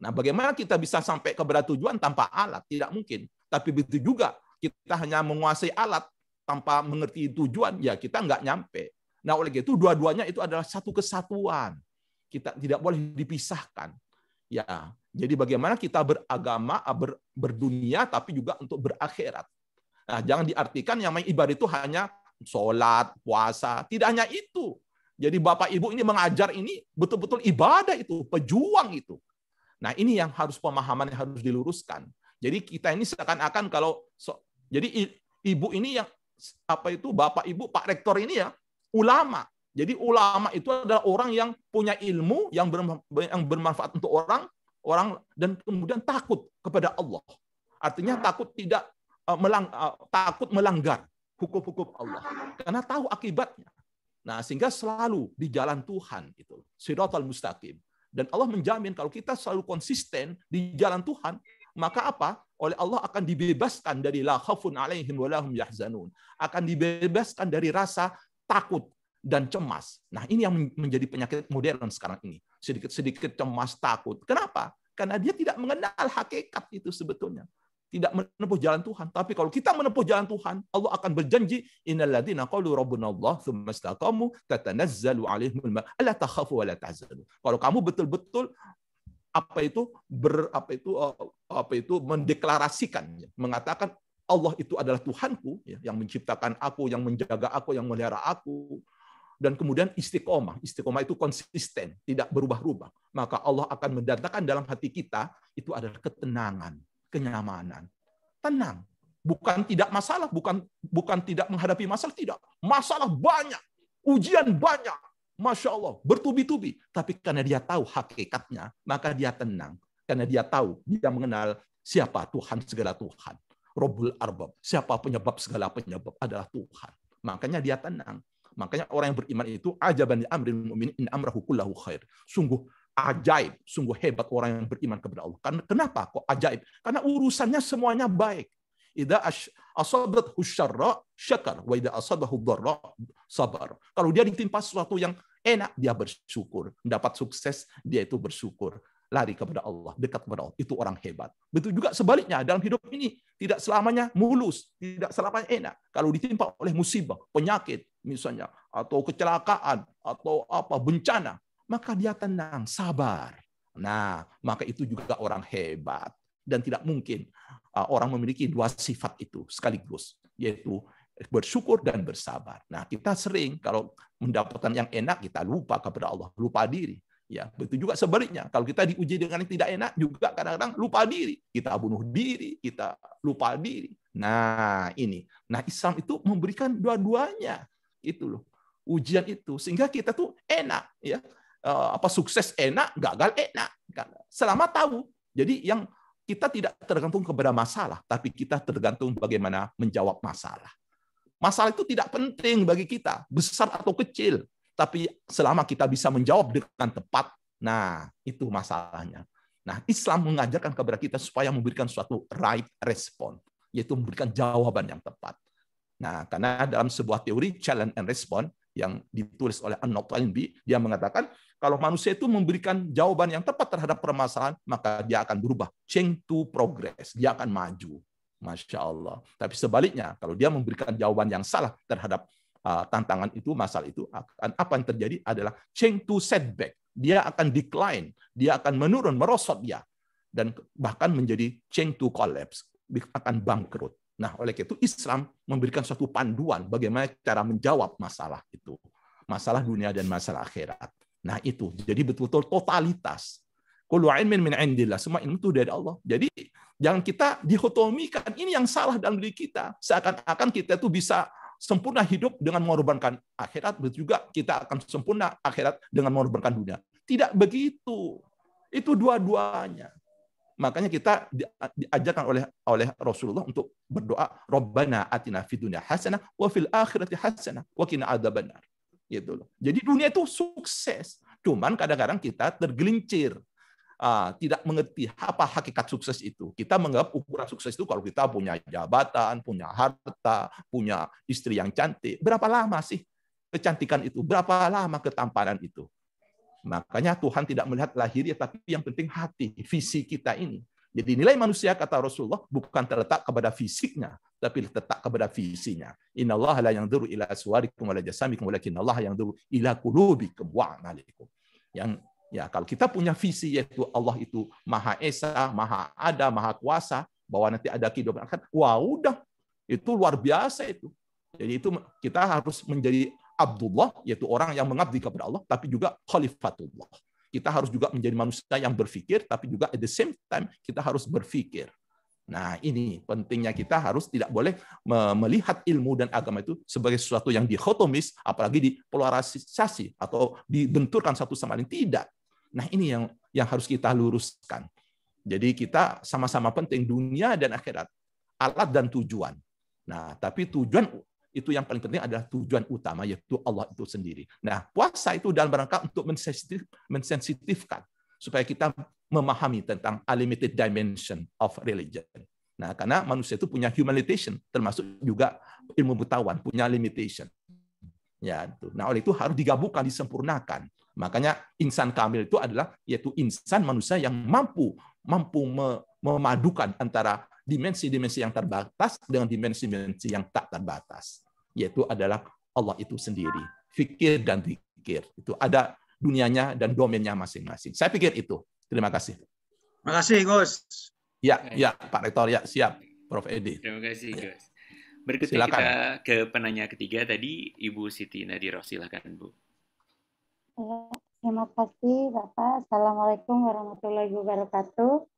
Nah, bagaimana kita bisa sampai kepada tujuan tanpa alat? Tidak mungkin. Tapi begitu juga, kita hanya menguasai alat tanpa mengerti tujuan, ya kita nggak nyampe. Nah, oleh itu dua-duanya itu adalah satu kesatuan. Kita tidak boleh dipisahkan. Ya, jadi bagaimana kita beragama, berdunia, tapi juga untuk berakhirat. Nah, jangan diartikan yang namanya ibadah itu hanya sholat, puasa. Tidak hanya itu. Jadi Bapak Ibu ini mengajar ini betul-betul ibadah itu, pejuang itu. Nah, ini yang harus pemahaman yang harus diluruskan. Jadi kita ini seakan-akan jadi ibu ini yang Bapak Ibu Pak Rektor ini ya ulama. Jadi ulama itu adalah orang yang punya ilmu yang bermanfaat untuk orang dan kemudian takut kepada Allah. Artinya takut melanggar hukum-hukum Allah karena tahu akibatnya. Nah, sehingga selalu di jalan Tuhan itu, Shiratal Mustaqim. Dan Allah menjamin kalau kita selalu konsisten di jalan Tuhan, maka apa? Oleh Allah akan dibebaskan dari la khaufun alaihim wa lahum yahzanun. Akan dibebaskan dari rasa takut dan cemas. Nah, ini yang menjadi penyakit modern sekarang ini. Sedikit-sedikit cemas, takut. Kenapa? Karena dia tidak mengenal hakikat itu sebetulnya. Tidak menempuh jalan Tuhan. Tapi kalau kita menempuh jalan Tuhan, Allah akan berjanji, innalladzina qalu rabbunallah tsumma istaqamu tatanazzalu alaihimul malaikatu alla takhafu wa la tahzanu. Kalau kamu betul-betul mendeklarasikan, mengatakan Allah itu adalah Tuhanku, yang menciptakan aku, yang menjaga aku, yang memelihara aku, dan kemudian istiqomah. Istiqomah itu konsisten, tidak berubah-ubah. Maka Allah akan mendatangkan dalam hati kita itu adalah ketenangan, kenyamanan, tenang. Bukan tidak masalah, bukan tidak menghadapi masalah, tidak. Masalah banyak, ujian banyak, Masya Allah, bertubi-tubi. Tapi karena dia tahu hakikatnya, maka dia tenang. Karena dia tahu, dia mengenal siapa Tuhan segala Tuhan. Rabbul Arbab, siapa penyebab segala penyebab adalah Tuhan. Makanya dia tenang. Makanya orang yang beriman itu ajaban li amril mu'min in amrahu kullahu khair. Sungguh ajaib, sungguh hebat orang yang beriman kepada Allah. Kenapa kok ajaib? Karena urusannya semuanya baik. Idza asabathu syarra syakar wa idza asabahu dharra sabar. Kalau dia ditimpa sesuatu yang enak, dia bersyukur. Mendapat sukses, dia itu bersyukur. Lari kepada Allah, dekat kepada Allah. Itu orang hebat. Betul juga sebaliknya, dalam hidup ini tidak selamanya mulus, tidak selamanya enak. Kalau ditimpa oleh musibah, penyakit misalnya, atau kecelakaan, atau apa bencana, maka dia tenang, sabar. Nah, maka itu juga orang hebat. Dan tidak mungkin orang memiliki dua sifat itu sekaligus, yaitu bersyukur dan bersabar. Nah, kita sering kalau mendapatkan yang enak, kita lupa kepada Allah, lupa diri. Ya, begitu juga sebaliknya. Kalau kita diuji dengan yang tidak enak, juga kadang-kadang lupa diri. Kita bunuh diri, kita lupa diri. Nah, ini. Nah, Islam itu memberikan dua-duanya. Itu loh. Ujian itu. Sehingga kita tuh enak. Ya. Sukses enak, gagal enak. Selama tahu. Jadi yang kita tidak tergantung kepada masalah, tapi kita tergantung bagaimana menjawab masalah. Masalah itu tidak penting bagi kita, besar atau kecil. Tapi selama kita bisa menjawab dengan tepat, nah itu masalahnya. Nah, Islam mengajarkan kepada kita supaya memberikan suatu right response, yaitu memberikan jawaban yang tepat. Nah, karena dalam sebuah teori challenge and response yang ditulis oleh Arnold Toynbee, dia mengatakan kalau manusia itu memberikan jawaban yang tepat terhadap permasalahan, maka dia akan berubah, change to progress, dia akan maju. Masya Allah. Tapi sebaliknya, kalau dia memberikan jawaban yang salah terhadap tantangan itu, masalah itu, apa yang terjadi adalah change to setback. Dia akan decline, dia akan menurun, merosot dia. Dan bahkan menjadi change to collapse, akan bangkrut. Nah, oleh itu Islam memberikan suatu panduan bagaimana cara menjawab masalah itu. Masalah dunia dan masalah akhirat. Nah, itu. Jadi betul-betul totalitas. Kullu ilmin min indillah, semua ilmu itu dari Allah. Jadi jangan kita dihotomikan ini yang salah dalam diri kita. Seakan-akan kita itu bisa sempurna hidup dengan mengorbankan akhirat, begitu juga kita akan sempurna akhirat dengan mengorbankan dunia. Tidak begitu. Itu dua-duanya. Makanya kita diajarkan oleh Rasulullah untuk berdoa, Rabbana atina fid dunya hasanah wa fil akhirati hasanah wa qina adzabannar. Gitu loh. Jadi dunia itu sukses. Cuman kadang-kadang kita tergelincir. Tidak mengerti apa hakikat sukses itu. Kita menganggap ukuran sukses itu kalau kita punya jabatan, punya harta, punya istri yang cantik. Berapa lama sih kecantikan itu? Berapa lama ketampanan itu? Makanya Tuhan tidak melihat lahiriah, tapi yang penting hati, visi kita ini. Jadi nilai manusia, kata Rasulullah, bukan terletak kepada fisiknya, tapi terletak kepada visinya. Innallaha la yanzuru ila aswarikum wa la jasamikum walakinnallaha yanzuru ila qulubikum wa a'malikum. Yang ya, kalau kita punya visi yaitu Allah itu Maha Esa, Maha Ada, Maha Kuasa, bahwa nanti ada kehidupan akan, wah udah, itu luar biasa itu. Jadi itu kita harus menjadi Abdullah, yaitu orang yang mengabdi kepada Allah, tapi juga Khalifatullah. Kita harus juga menjadi manusia yang berpikir, tapi juga at the same time kita harus berpikir. Nah, ini pentingnya kita harus tidak boleh melihat ilmu dan agama itu sebagai sesuatu yang dikotomis, apalagi dipolarisasi atau dibenturkan satu sama lain. Tidak. Nah, ini yang harus kita luruskan. Jadi kita sama-sama penting dunia dan akhirat, alat dan tujuan. Nah, tapi tujuan itu yang paling penting adalah tujuan utama, yaitu Allah itu sendiri. Nah, puasa itu dalam rangka untuk mensensitifkan supaya kita memahami tentang unlimited dimension of religion. Nah, karena manusia itu punya human limitation, termasuk juga ilmu pengetahuan punya limitation. Ya, itu. Nah, oleh itu harus digabungkan, disempurnakan. Makanya insan kamil itu adalah yaitu insan manusia yang mampu memadukan antara dimensi-dimensi yang terbatas dengan dimensi-dimensi yang tak terbatas, yaitu adalah Allah itu sendiri. Fikir dan zikir itu ada dunianya dan domainnya masing-masing. Saya pikir itu. Terima kasih. Terima kasih, Gus. Ya, Pak Rektor, ya siap, Prof. Edi. Terima kasih, Gus. Berikutnya Silakan. kita ke penanya ketiga tadi, Ibu Siti Nadiroh. Silakan, Bu. Ya, terima kasih, Bapak. Assalamualaikum warahmatullahi wabarakatuh.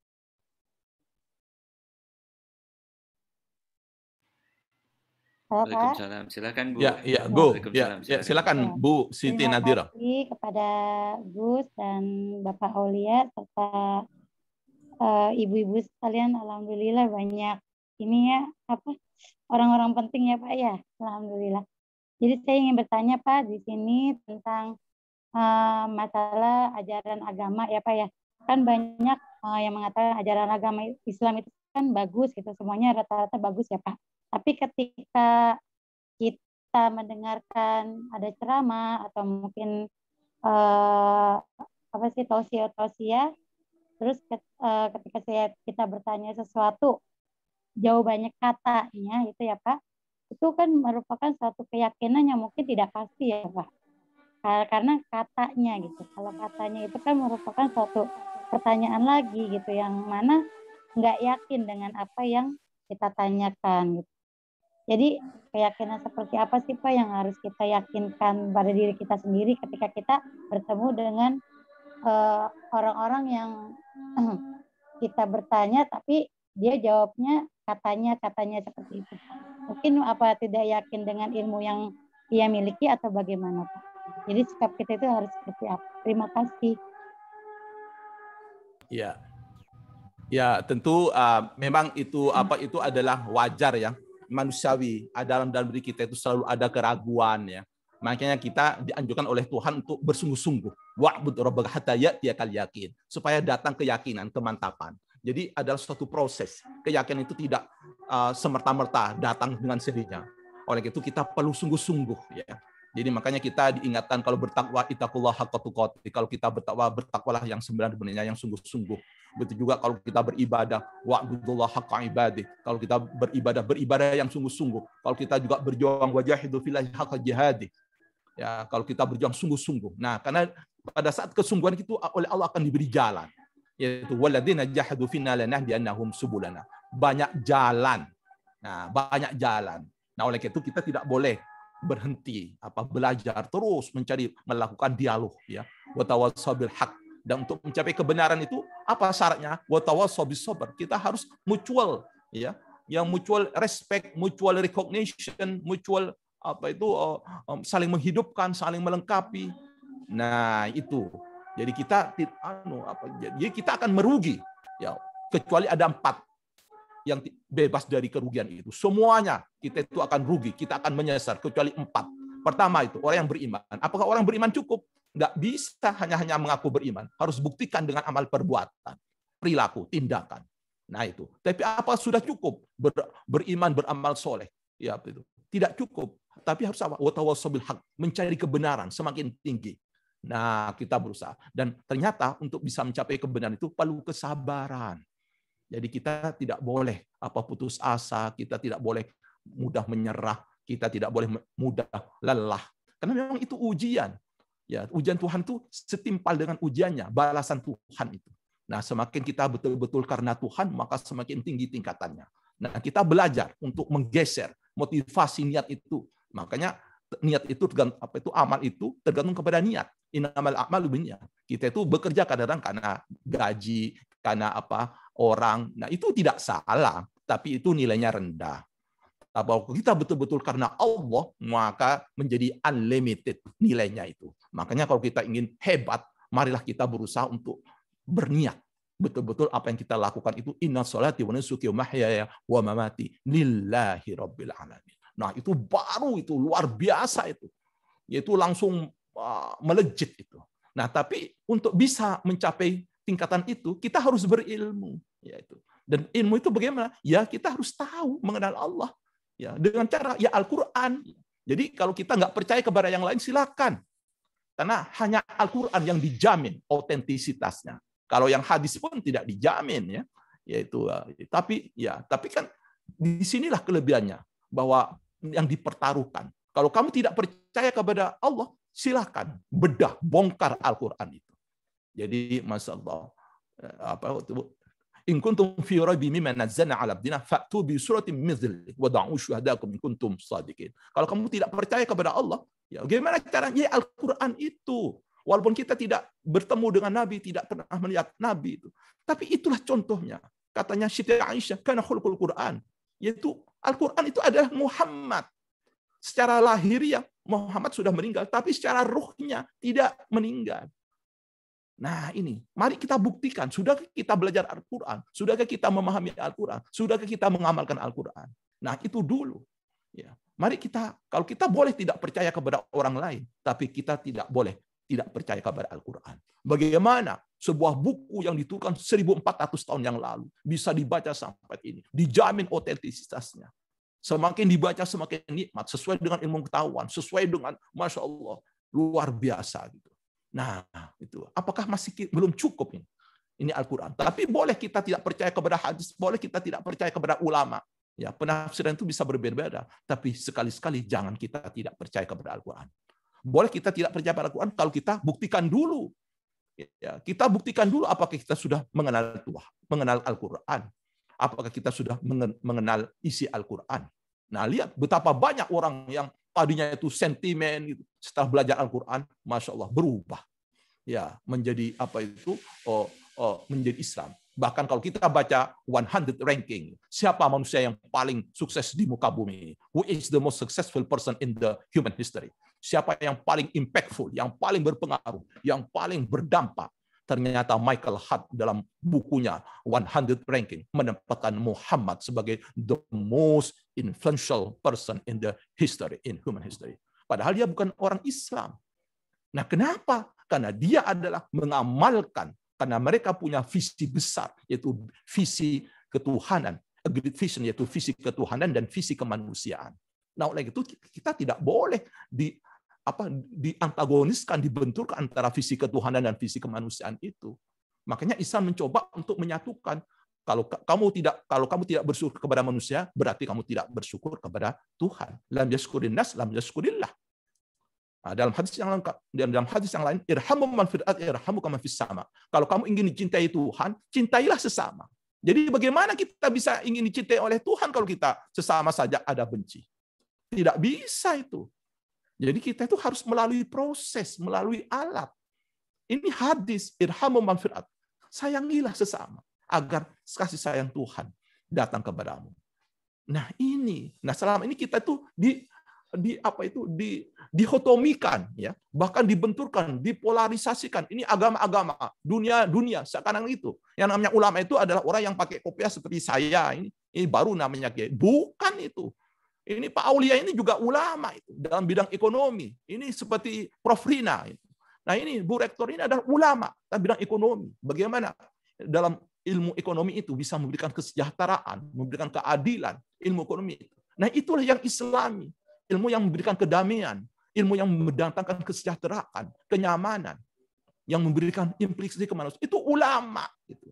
Waalaikumsalam. Silakan, Bu. Ya, go. Ya, silakan Bu Siti Nadiroh. Terima kasih kepada Gus dan Bapak Aulia serta ibu-ibu sekalian. Alhamdulillah banyak ini ya orang-orang penting ya Pak ya. Alhamdulillah. Jadi saya ingin bertanya Pak di sini tentang masalah ajaran agama ya Pak ya. Kan banyak yang mengatakan ajaran agama Islam itu kan bagus gitu, semuanya rata-rata bagus ya Pak. Tapi ketika kita mendengarkan ada ceramah atau mungkin tausiah, terus ketika kita bertanya sesuatu, jawabannya katanya itu ya Pak, itu kan merupakan suatu keyakinan yang mungkin tidak pasti ya Pak. karena katanya gitu. Kalau katanya itu kan merupakan suatu pertanyaan lagi gitu, yang mana nggak yakin dengan apa yang kita tanyakan gitu. Jadi keyakinan seperti apa sih Pak yang harus kita yakinkan pada diri kita sendiri ketika kita bertemu dengan orang-orang yang kita bertanya tapi dia jawabnya katanya seperti itu. Mungkin apa tidak yakin dengan ilmu yang ia miliki atau bagaimana Pak? Jadi sikap kita itu harus seperti apa? Terima kasih. Ya, ya tentu memang itu adalah wajar ya, manusiawi. Dalam diri kita itu selalu ada keraguan ya. Makanya kita dianjurkan oleh Tuhan untuk bersungguh-sungguh. Wa'bud rabbaka hatta ya'tiyakal yakin. Supaya datang keyakinan, kemantapan. Jadi adalah suatu proses. Keyakinan itu tidak semerta-merta datang dengan sendirinya. Oleh itu kita perlu sungguh-sungguh ya. Jadi makanya kita diingatkan kalau bertakwa ittaqullah haqqa tuqatih. Kalau kita bertakwalah yang sebenarnya yang sungguh-sungguh. Begitu juga kalau kita beribadah wa'budullah haqqa ibadih. Kalau kita beribadah yang sungguh-sungguh. Kalau kita juga berjuang wajahidu fillahi haqqa jihadih. Ya, kalau kita berjuang sungguh-sungguh. Nah, karena pada saat kesungguhan itu oleh Allah akan diberi jalan. Yaitu walladzina jahadu finna lanahdiyannahum subulana. Banyak jalan. Nah, banyak jalan. Nah, oleh itu kita tidak boleh berhenti belajar terus melakukan dialog ya. Wa tawassaw bil haq. Dan untuk mencapai kebenaran itu apa syaratnya? Wa tawassaw bis sabr. Kita harus mutual ya. Yang mutual respect, mutual recognition, mutual saling menghidupkan, saling melengkapi. Nah, itu. Jadi kita akan merugi ya, kecuali ada 4 yang bebas dari kerugian itu. Semuanya kita itu akan rugi, kita akan menyesal kecuali 4. Pertama itu orang yang beriman. Apakah orang beriman cukup? Nggak bisa hanya mengaku beriman. Harus buktikan dengan amal perbuatan, perilaku, tindakan. Nah, itu. Tapi apa sudah cukup beriman, beramal soleh? Ya, itu. Tidak cukup. Tapi harus apa? Watawassaw bil haq, mencari kebenaran semakin tinggi. Nah, kita berusaha. Dan ternyata untuk bisa mencapai kebenaran itu perlu kesabaran. Jadi kita tidak boleh putus asa, kita tidak boleh mudah menyerah, kita tidak boleh mudah lelah. Karena memang itu ujian. Ya, ujian Tuhan itu setimpal dengan ujiannya, balasan Tuhan itu. Nah, semakin kita betul-betul karena Tuhan, maka semakin tinggi tingkatannya. Nah, kita belajar untuk menggeser motivasi niat itu. Makanya niat itu amal itu tergantung kepada niat. Innamal a'malu binniyat. Kita itu bekerja kadang-kadang karena gaji, karena orang. Nah, itu tidak salah, tapi itu nilainya rendah. Kalau kita betul-betul karena Allah, maka menjadi unlimited nilainya itu. Makanya kalau kita ingin hebat, marilah kita berusaha untuk berniat. Betul-betul apa yang kita lakukan itu inna sholati wa nusuki wa mahyaya wa mamati lillahi rabbil alamin. Nah, itu baru itu luar biasa itu. Yaitu langsung melejit itu. Nah, tapi untuk bisa mencapai tingkatan itu, kita harus berilmu. Yaitu. Dan ilmu itu bagaimana? Ya, kita harus tahu mengenal Allah. Ya, dengan cara Al-Quran. Jadi kalau kita nggak percaya kepada yang lain, silakan. Karena hanya Al-Quran yang dijamin otentisitasnya. Kalau yang hadis pun tidak dijamin, ya. Yaitu, tapi kan disinilah kelebihannya. Bahwa yang dipertaruhkan. Kalau kamu tidak percaya kepada Allah, silakan bedah, bongkar Al-Quran itu. Jadi, Masya Allah, in kuntum fi raibin mimma nazzalna 'ala abdina fa'tu bi suratin mithlihi wa da'u syuhadakum in kuntum shadiqin. Kalau kamu tidak percaya kepada Allah, ya bagaimana caranya? Al-Quran itu. Walaupun kita tidak bertemu dengan Nabi, tidak pernah melihat Nabi itu. Tapi itulah contohnya. Katanya Siti Aisyah, kana khulqul Quran. Yaitu Al-Quran itu adalah Muhammad. Secara lahiriah Muhammad sudah meninggal, tapi secara ruhnya tidak meninggal. Nah, ini, mari kita buktikan. Sudahkah kita belajar Al-Quran? Sudahkah kita memahami Al-Quran? Sudahkah kita mengamalkan Al-Quran? Nah, itu dulu. Ya. Mari kita, kalau kita boleh tidak percaya kepada orang lain, tapi kita tidak boleh tidak percaya kepada Al-Quran. Bagaimana sebuah buku yang diturunkan 1400 tahun yang lalu bisa dibaca sampai ini, dijamin otentisitasnya. Semakin dibaca semakin nikmat, sesuai dengan ilmu pengetahuan, sesuai dengan Masya Allah, luar biasa gitu. Nah, itu apakah masih belum cukup ini? Ini Al-Quran. Tapi boleh kita tidak percaya kepada hadis, boleh kita tidak percaya kepada ulama. Ya, penafsiran itu bisa berbeda-beda, tapi sekali-sekali jangan kita tidak percaya kepada Al-Quran. Boleh kita tidak percaya pada Al-Quran kalau kita buktikan dulu. Ya, kita buktikan dulu apakah kita sudah mengenal Tuhan, mengenal Al-Quran. Apakah kita sudah mengenal isi Al-Quran. Nah, lihat betapa banyak orang yang tadinya itu sentimen gitu, setelah belajar Al-Quran, Masya Allah, berubah. Ya, menjadi menjadi Islam. Bahkan kalau kita baca 100 ranking, siapa manusia yang paling sukses di muka bumi? Who is the most successful person in the human history? Siapa yang paling impactful, yang paling berpengaruh, yang paling berdampak? Ternyata Michael Hart dalam bukunya 100 ranking menempatkan Muhammad sebagai the most influential person in the history, in human history. Padahal dia bukan orang Islam. Nah, kenapa? Karena dia adalah mengamalkan, karena mereka punya visi besar, yaitu visi ketuhanan, a great vision, yaitu visi ketuhanan dan visi kemanusiaan. Nah, oleh itu kita tidak boleh diantagoniskan, dibenturkan antara visi ketuhanan dan visi kemanusiaan itu. Makanya Islam mencoba untuk menyatukan. Kalau kamu tidak bersyukur kepada manusia, berarti kamu tidak bersyukur kepada Tuhan. Lam yashkurin nas, lam yashkurillah. Nah, dalam hadis yang lain, irhamu man fil ardh yarhamuka man fis sama. Kalau kamu ingin dicintai Tuhan, cintailah sesama. Jadi bagaimana kita bisa ingin dicintai oleh Tuhan kalau kita sesama saja ada benci? Tidak bisa itu. Jadi kita itu harus melalui proses, melalui alat. Ini hadis, irhamu man fil ardh. Sayangilah sesama agar kasih sayang Tuhan datang kepadamu. Nah, selama ini kita itu dihotomikan, ya, bahkan dibenturkan, dipolarisasikan. Ini agama-agama, dunia sekarang itu. Yang namanya ulama itu adalah orang yang pakai kopiah seperti saya. Ini baru namanya kiai. Bukan itu. Ini Pak Aulia ini juga ulama itu dalam bidang ekonomi. Ini seperti Prof Rina. Nah, ini Bu Rektor ini adalah ulama dalam bidang ekonomi. Bagaimana dalam ilmu ekonomi itu bisa memberikan kesejahteraan, memberikan keadilan, ilmu ekonomi itu. Nah, itulah yang Islami. Ilmu yang memberikan kedamaian, ilmu yang mendatangkan kesejahteraan, kenyamanan, yang memberikan implikasi kemanusiaan. Itu ulama. Gitu.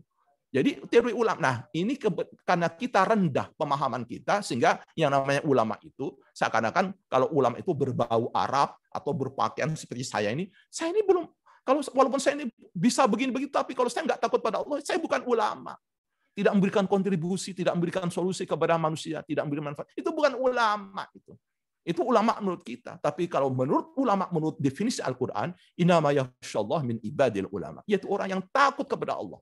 Jadi teori ulama. Nah, ini karena kita rendah pemahaman kita, sehingga yang namanya ulama itu, seakan-akan kalau ulama itu berbau Arab atau berpakaian seperti saya ini belum, walaupun saya ini bisa begini-begitu, tapi kalau saya nggak takut pada Allah, saya bukan ulama. Tidak memberikan kontribusi, tidak memberikan solusi kepada manusia, tidak memberikan manfaat. Itu bukan ulama. Itu ulama menurut kita. Tapi kalau menurut ulama, menurut definisi Al-Quran, innama yakhshallah min ibadil ulama. Yaitu orang yang takut kepada Allah.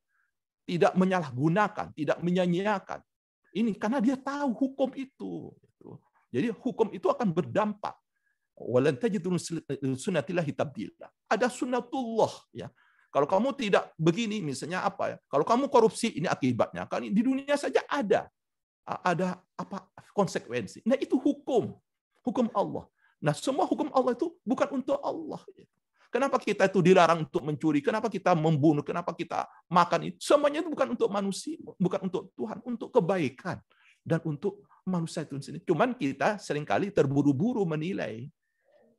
Tidak menyalahgunakan, tidak menyanyiakan. Ini karena dia tahu hukum itu. Jadi hukum itu akan berdampak. Walan tajidu sunnatillahi tabdila. Ada sunnatullah. Ya. Kalau kamu tidak begini, misalnya apa ya? Kalau kamu korupsi, ini akibatnya. Kan di dunia saja ada konsekuensi. Nah, itu hukum Allah. Nah, semua hukum Allah itu bukan untuk Allah. Kenapa kita itu dilarang untuk mencuri? Kenapa kita membunuh? Kenapa kita makan? Semuanya itu bukan untuk manusia, bukan untuk Tuhan, untuk kebaikan dan untuk manusia itu sendiri. Cuman kita seringkali terburu-buru menilai,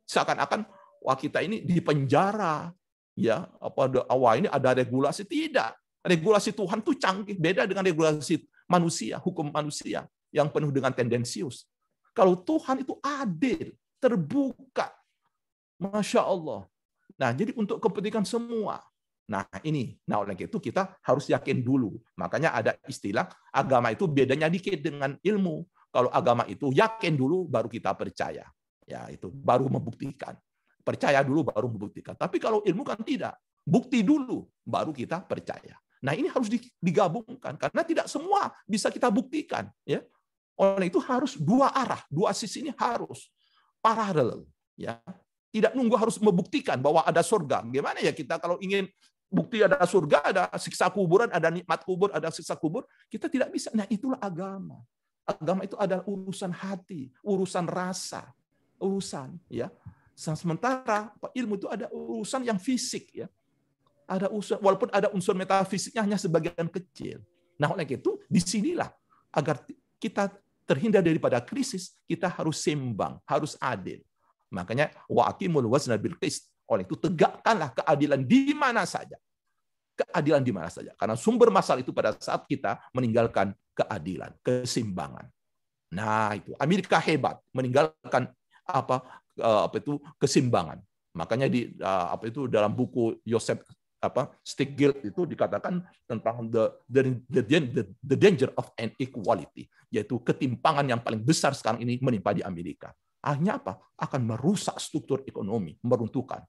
seakan-akan wah kita ini di penjara, ya ini ada regulasi. Tidak, regulasi Tuhan itu canggih, beda dengan regulasi manusia, hukum manusia yang penuh dengan tendensius. Kalau Tuhan itu adil, terbuka. Masya Allah. Nah, jadi untuk kepentingan semua. Nah, oleh itu kita harus yakin dulu. Makanya ada istilah agama itu bedanya dikit dengan ilmu. Kalau agama itu yakin dulu, baru kita percaya. Ya, itu baru membuktikan. Percaya dulu, baru membuktikan. Tapi kalau ilmu kan tidak. Bukti dulu, baru kita percaya. Nah, ini harus digabungkan. Karena tidak semua bisa kita buktikan. Ya. Oleh itu harus dua arah, dua sisi ini harus paralel, ya. Tidak nunggu harus membuktikan bahwa ada surga. Gimana ya kita kalau ingin bukti ada surga, ada siksa kuburan, ada nikmat kubur, ada siksa kubur, kita tidak bisa. Nah, itulah agama. Agama itu adalah urusan hati, urusan rasa, urusan, ya. Sementara ilmu itu ada urusan yang fisik, ya. Ada urusan, walaupun ada unsur metafisiknya hanya sebagian kecil. Nah, oleh itu disinilah agar kita terhindar daripada krisis, kita harus seimbang, harus adil. Makanya wa'aqimul wazna bil qist. Oleh itu tegakkanlah keadilan di mana saja. Keadilan di mana saja. Karena sumber masalah itu pada saat kita meninggalkan keadilan, keseimbangan. Nah, itu Amerika hebat meninggalkan keseimbangan. Makanya di dalam buku Joseph Stiglitz itu dikatakan tentang the danger of inequality, yaitu ketimpangan yang paling besar sekarang ini menimpa di Amerika. Akhirnya apa? Akan merusak struktur ekonomi, meruntuhkan.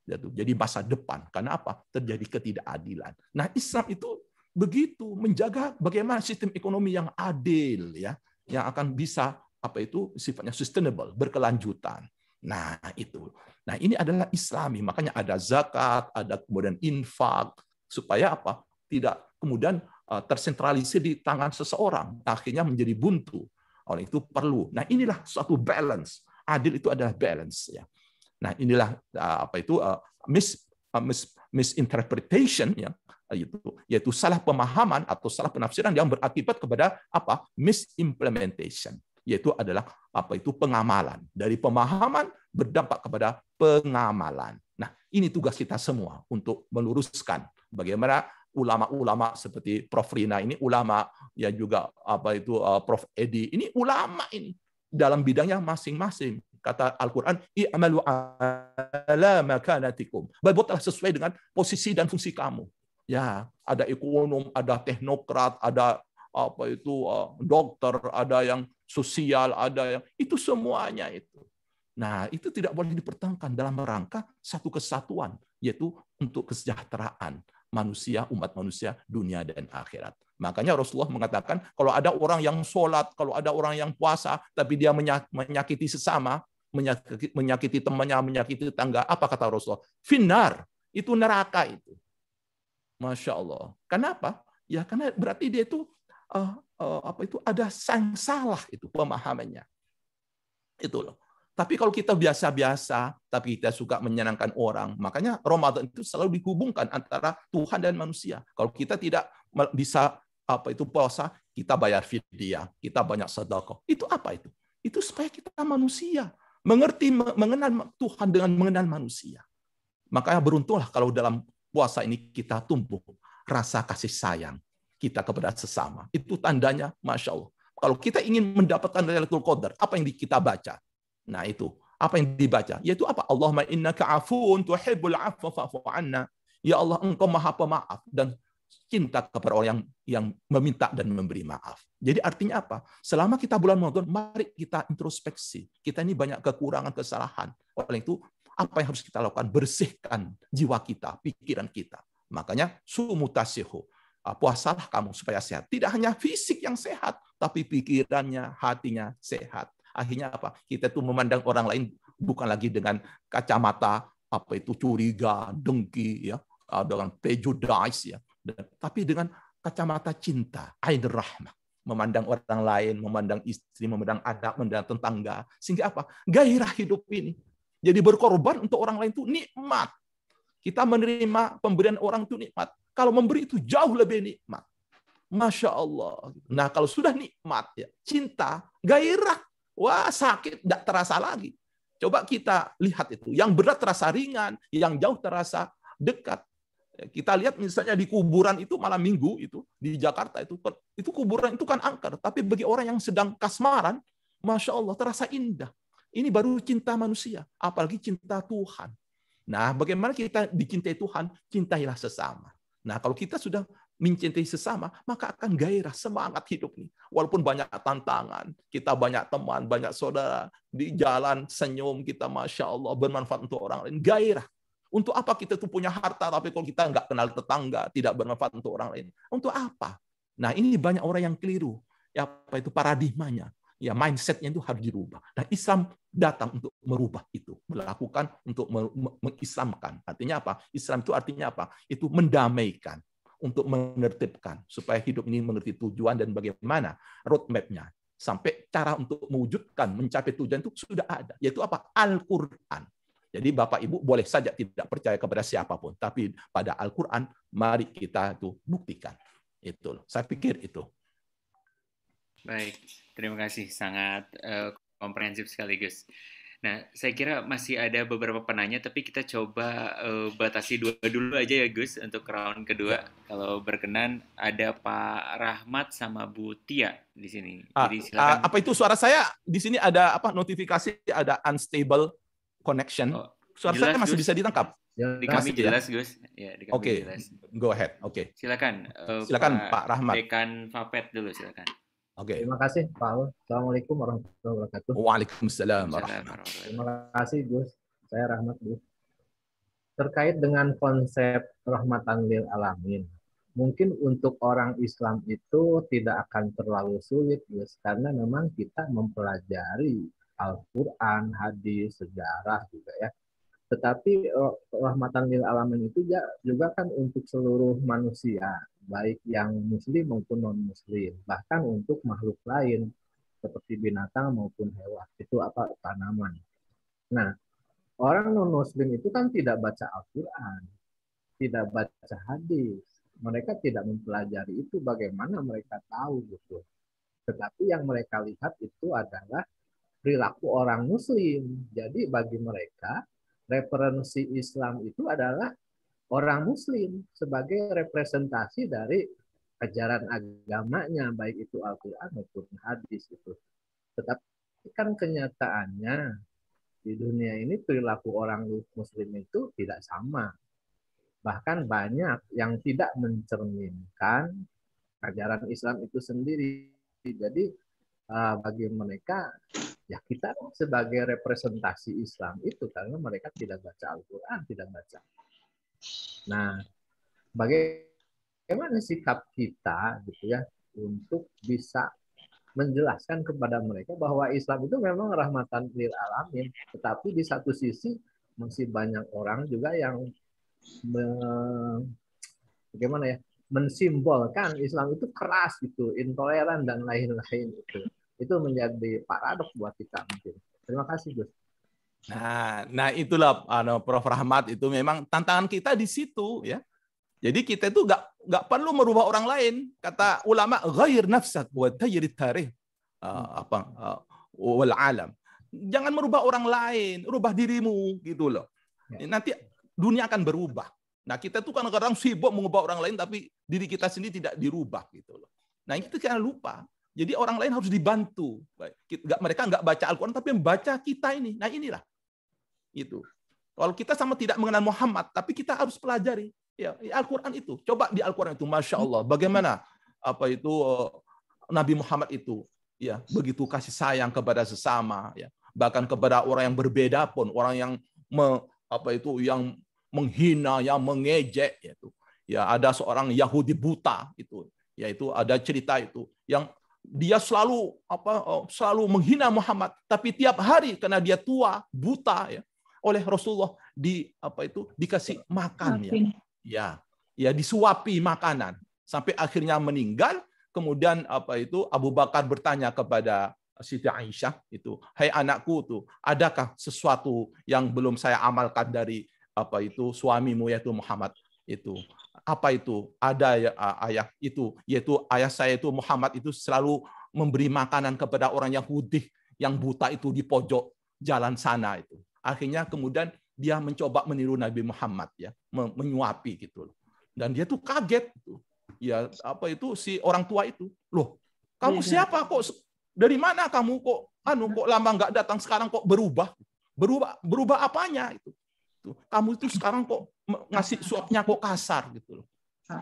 Jadi masa depan. Karena apa? Terjadi ketidakadilan. Nah, Islam itu begitu menjaga bagaimana sistem ekonomi yang adil, ya, yang akan bisa sifatnya sustainable, berkelanjutan. Nah, itu. Nah, ini adalah Islami. Makanya ada zakat, ada kemudian infak, supaya apa? Tidak kemudian tersentralisir di tangan seseorang, akhirnya menjadi buntu. Oleh itu perlu. Nah, inilah suatu balance. Adil itu adalah balance, ya. Nah, inilah misinterpretation, ya, yaitu salah pemahaman atau salah penafsiran yang berakibat kepada misimplementation, yaitu adalah pengamalan. Dari pemahaman berdampak kepada pengamalan. Nah, ini tugas kita semua untuk meluruskan bagaimana ulama-ulama seperti Prof. Rina ini ulama, ya juga Prof. Edi ini ulama ini dalam bidangnya masing-masing. Kata Al-Quran, i'malu ala makanatikum. Berbuatlah sesuai dengan posisi dan fungsi kamu. Ya, ada ekonom, ada teknokrat, ada dokter, ada yang sosial, ada yang itu semuanya itu. Nah, itu tidak boleh dipertentangkan dalam rangka satu kesatuan, yaitu untuk kesejahteraan manusia, umat manusia, dunia dan akhirat. Makanya Rasulullah mengatakan, kalau ada orang yang sholat, kalau ada orang yang puasa, tapi dia menyakiti sesama, menyakiti temannya, menyakiti tetangga, apa kata Rasulullah? Finnar, itu neraka itu. Masya Allah. Kenapa? Ya karena berarti dia itu ada sang salah itu pemahamannya. Itu loh. Tapi kalau kita biasa-biasa, tapi kita suka menyenangkan orang, makanya Ramadan itu selalu dihubungkan antara Tuhan dan manusia. Kalau kita tidak bisa puasa, kita bayar fidyah, kita banyak sedekah. Itu apa itu? Itu supaya kita manusia, mengenal Tuhan dengan mengenal manusia. Makanya beruntunglah kalau dalam puasa ini kita tumbuh rasa kasih sayang kita kepada sesama. Itu tandanya, Masya Allah. Kalau kita ingin mendapatkan Lailatul Qadar, apa yang kita baca? Nah itu, apa yang dibaca? Yaitu apa? Allahumma innaka afuun tuhibbul afwa fa'fu anna. Ya Allah, Engkau Maha Pemaaf dan cinta kepada orang yang meminta dan memberi maaf. Jadi artinya apa? Selama kita bulan Ramadan, mari kita introspeksi. Kita ini banyak kekurangan, kesalahan. Oleh itu, apa yang harus kita lakukan? Bersihkan jiwa kita, pikiran kita. Makanya sumutasihu. Puasalah kamu supaya sehat. Tidak hanya fisik yang sehat, tapi pikirannya, hatinya sehat. Akhirnya apa? Kita tuh memandang orang lain bukan lagi dengan kacamata curiga, dengki, ya, dengan prejudice, ya, tapi dengan kacamata cinta, ain rahmah, memandang orang lain, memandang istri, memandang anak, memandang tetangga, sehingga apa? Gairah hidup ini. Jadi berkorban untuk orang lain itu nikmat. Kita menerima pemberian orang itu nikmat. Kalau memberi itu jauh lebih nikmat. Masya Allah. Nah, kalau sudah nikmat, ya, cinta, gairah, wah sakit, tidak terasa lagi. Coba kita lihat itu. Yang berat terasa ringan, yang jauh terasa dekat. Kita lihat misalnya di kuburan itu malam minggu itu di Jakarta itu kuburan itu kan angker, tapi bagi orang yang sedang kasmaran, Masya Allah terasa indah. Ini baru cinta manusia, apalagi cinta Tuhan. Nah, bagaimana kita dicintai Tuhan? Cintailah sesama. Nah, kalau kita sudah mencintai sesama, maka akan gairah, semangat hidup ini. Walaupun banyak tantangan, kita banyak teman, banyak saudara, di jalan senyum kita, Masya Allah, bermanfaat untuk orang lain. Gairah. Untuk apa kita tuh punya harta, tapi kalau kita nggak kenal tetangga, tidak bermanfaat untuk orang lain. Untuk apa? Nah, ini banyak orang yang keliru. Ya, apa itu paradigmanya? Ya, mindset-nya itu harus dirubah. Nah, Islam datang untuk merubah itu, melakukan untuk mengislamkan. Artinya apa? Islam itu artinya apa? Itu mendamaikan, untuk menertibkan supaya hidup ini mengerti tujuan dan bagaimana roadmap-nya. Sampai cara untuk mewujudkan, mencapai tujuan itu sudah ada. Yaitu apa? Al-Quran. Jadi Bapak Ibu boleh saja tidak percaya kepada siapapun, tapi pada Al-Quran mari kita itu buktikan. Itu, saya pikir itu. Baik, terima kasih, sangat komprehensif sekaligus. Nah, saya kira masih ada beberapa penanya, tapi kita coba batasi 2 dulu aja ya Gus untuk round kedua. Ya. Kalau berkenan, ada Pak Rahmat sama Bu Tia di sini. Jadi silakan. Apa itu suara saya di sini ada apa notifikasi ada unstable connection. Suara Jelas, saya masih Gus. bisa ditangkap? Di kami Masih, ya? jelas, Gus. Ya, di kami Oke, jelas. go ahead. Oke. Silakan, Silakan Pak Rahmat. Dekan Fapet dulu, silakan. Oke. Terima kasih Pak Aul. Assalamualaikum warahmatullahi wabarakatuh. Waalaikumsalam Waalaikumsalam warahmatullahi warahmatullahi Terima kasih Gus. Saya Rahmat Gus. Terkait dengan konsep rahmatan lil alamin, mungkin untuk orang Islam itu tidak akan terlalu sulit, Gus, karena memang kita mempelajari Al-Quran, hadis, sejarah juga ya. Tetapi rahmatan lil alamin itu juga kan untuk seluruh manusia, baik yang muslim maupun non-muslim, bahkan untuk makhluk lain seperti binatang maupun hewan, itu tanaman. Nah, orang non-muslim itu kan tidak baca Al-Quran, tidak baca hadis. Mereka tidak mempelajari itu, bagaimana mereka tahu gitu. Tetapi yang mereka lihat itu adalah perilaku orang muslim. Jadi bagi mereka, referensi Islam itu adalah orang muslim sebagai representasi dari ajaran agamanya, baik itu Al-Quran maupun hadis itu. Tetapi kan kenyataannya di dunia ini perilaku orang muslim itu tidak sama. Bahkan banyak yang tidak mencerminkan ajaran Islam itu sendiri. Jadi bagi mereka, ya kita sebagai representasi Islam itu, karena mereka tidak baca Al-Quran, tidak baca. Nah, bagaimana sikap kita gitu ya untuk bisa menjelaskan kepada mereka bahwa Islam itu memang rahmatan lil alamin, tetapi di satu sisi masih banyak orang juga yang bagaimana ya, mensimbolkan Islam itu keras gitu, intoleran dan lain-lain itu. Itu menjadi paradoks buat kita mungkin. Terima kasih, Gus. Nah itulah Prof. Rahmat, itu memang tantangan kita di situ ya. Jadi kita itu nggak perlu merubah orang lain. Kata ulama, ghair nafsak wa taghyir tarikh wal alam. Jangan merubah orang lain, rubah dirimu gitu loh. Nanti dunia akan berubah. Nah, kita tuh kadang-kadang sibuk mengubah orang lain tapi diri kita sendiri tidak dirubah gitu loh. Nah, itu kita lupa. Jadi orang lain harus dibantu. Mereka nggak baca Al-Quran tapi membaca kita ini. Nah, inilah. Itu. Kalau kita sama tidak mengenal Muhammad, tapi kita harus pelajari. Ya, Al-Quran itu. Coba di Al-Quran itu, Masya Allah. Bagaimana Nabi Muhammad itu ya begitu kasih sayang kepada sesama. Ya. Bahkan kepada orang yang berbeda pun. Orang yang yang menghina, yang mengejek. Ya, ada seorang Yahudi buta. Yaitu ada cerita itu. Yang dia selalu menghina Muhammad, tapi tiap hari karena dia tua, buta ya, oleh Rasulullah dikasih makan ya, disuapi makanan sampai akhirnya meninggal. Kemudian Abu Bakar bertanya kepada Siti Aisyah itu, "Hai anakku tuh, adakah sesuatu yang belum saya amalkan dari suamimu yaitu Muhammad itu?" Apa itu? Ada ya, ayah itu, yaitu ayah saya itu Muhammad itu selalu memberi makanan kepada orang Yahudi yang buta itu di pojok jalan sana itu. Akhirnya kemudian dia mencoba meniru Nabi Muhammad ya, menyuapi gitu. Dan dia tuh kaget tuh. Ya, si orang tua itu. "Loh, kamu siapa kok? Dari mana kamu kok lama nggak datang, sekarang kok berubah? Berubah apanya itu? Kamu itu sekarang kok ngasih suapnya kok kasar gitu loh."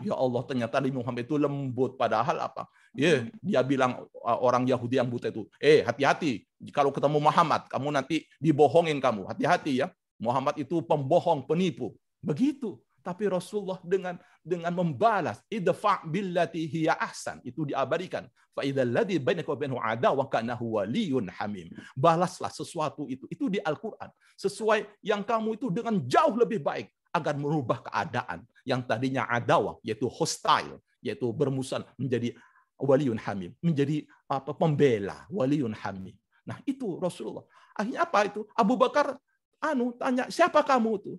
Ya Allah, ternyata Nabi Muhammad itu lembut. Padahal apa? Ya, dia bilang orang Yahudi yang buta itu, hati-hati. Kalau ketemu Muhammad, kamu nanti dibohongin kamu. Hati-hati ya. Muhammad itu pembohong, penipu. Begitu. Tapi Rasulullah dengan membalas, idfa' billati hiya ahsan, itu diabadikan. Fa idzal ladzi bainaka wa bainahu adawah ka'annahu waliyyun hamim. Balaslah sesuatu itu di Al-Qur'an. Sesuai yang kamu itu dengan jauh lebih baik agar merubah keadaan yang tadinya adawah, yaitu hostile, yaitu bermusuhan, menjadi waliyyun hamim, menjadi pembela, waliyyun hamim. Nah, itu Rasulullah. Akhirnya apa itu? Abu Bakar tanya, "Siapa kamu tuh?"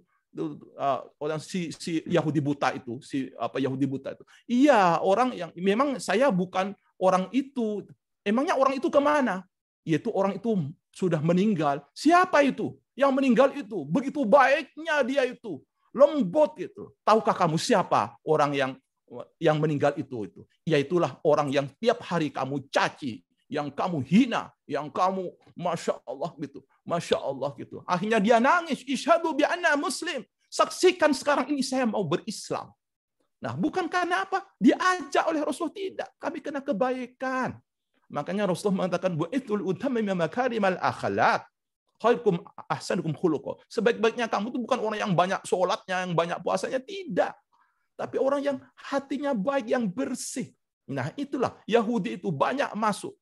Orang si Yahudi buta itu, Yahudi buta itu. "Iya, orang yang memang saya bukan orang itu." "Emangnya orang itu kemana?" "Yaitu orang itu sudah meninggal." "Siapa itu?" "Yang meninggal itu, begitu baiknya dia itu, lembut gitu." "Tahukah kamu siapa orang yang meninggal itu?" "Yaitulah orang yang tiap hari kamu caci, yang kamu hina, yang kamu masya Allah gitu, masya Allah gitu. Akhirnya dia nangis, isyhadu bi anna muslim. Saksikan sekarang ini saya mau berislam. Nah, bukan karena apa? Diajak oleh Rasul, tidak. Kami kena kebaikan. Makanya Rasulullah mengatakan bu'ithul utammima makarimal akhlaq. Khairukum ahsanukum khuluqa. Sebaik-baiknya kamu itu bukan orang yang banyak sholatnya, yang banyak puasanya, tidak. Tapi orang yang hatinya baik, yang bersih. Nah, itulah Yahudi itu banyak masuk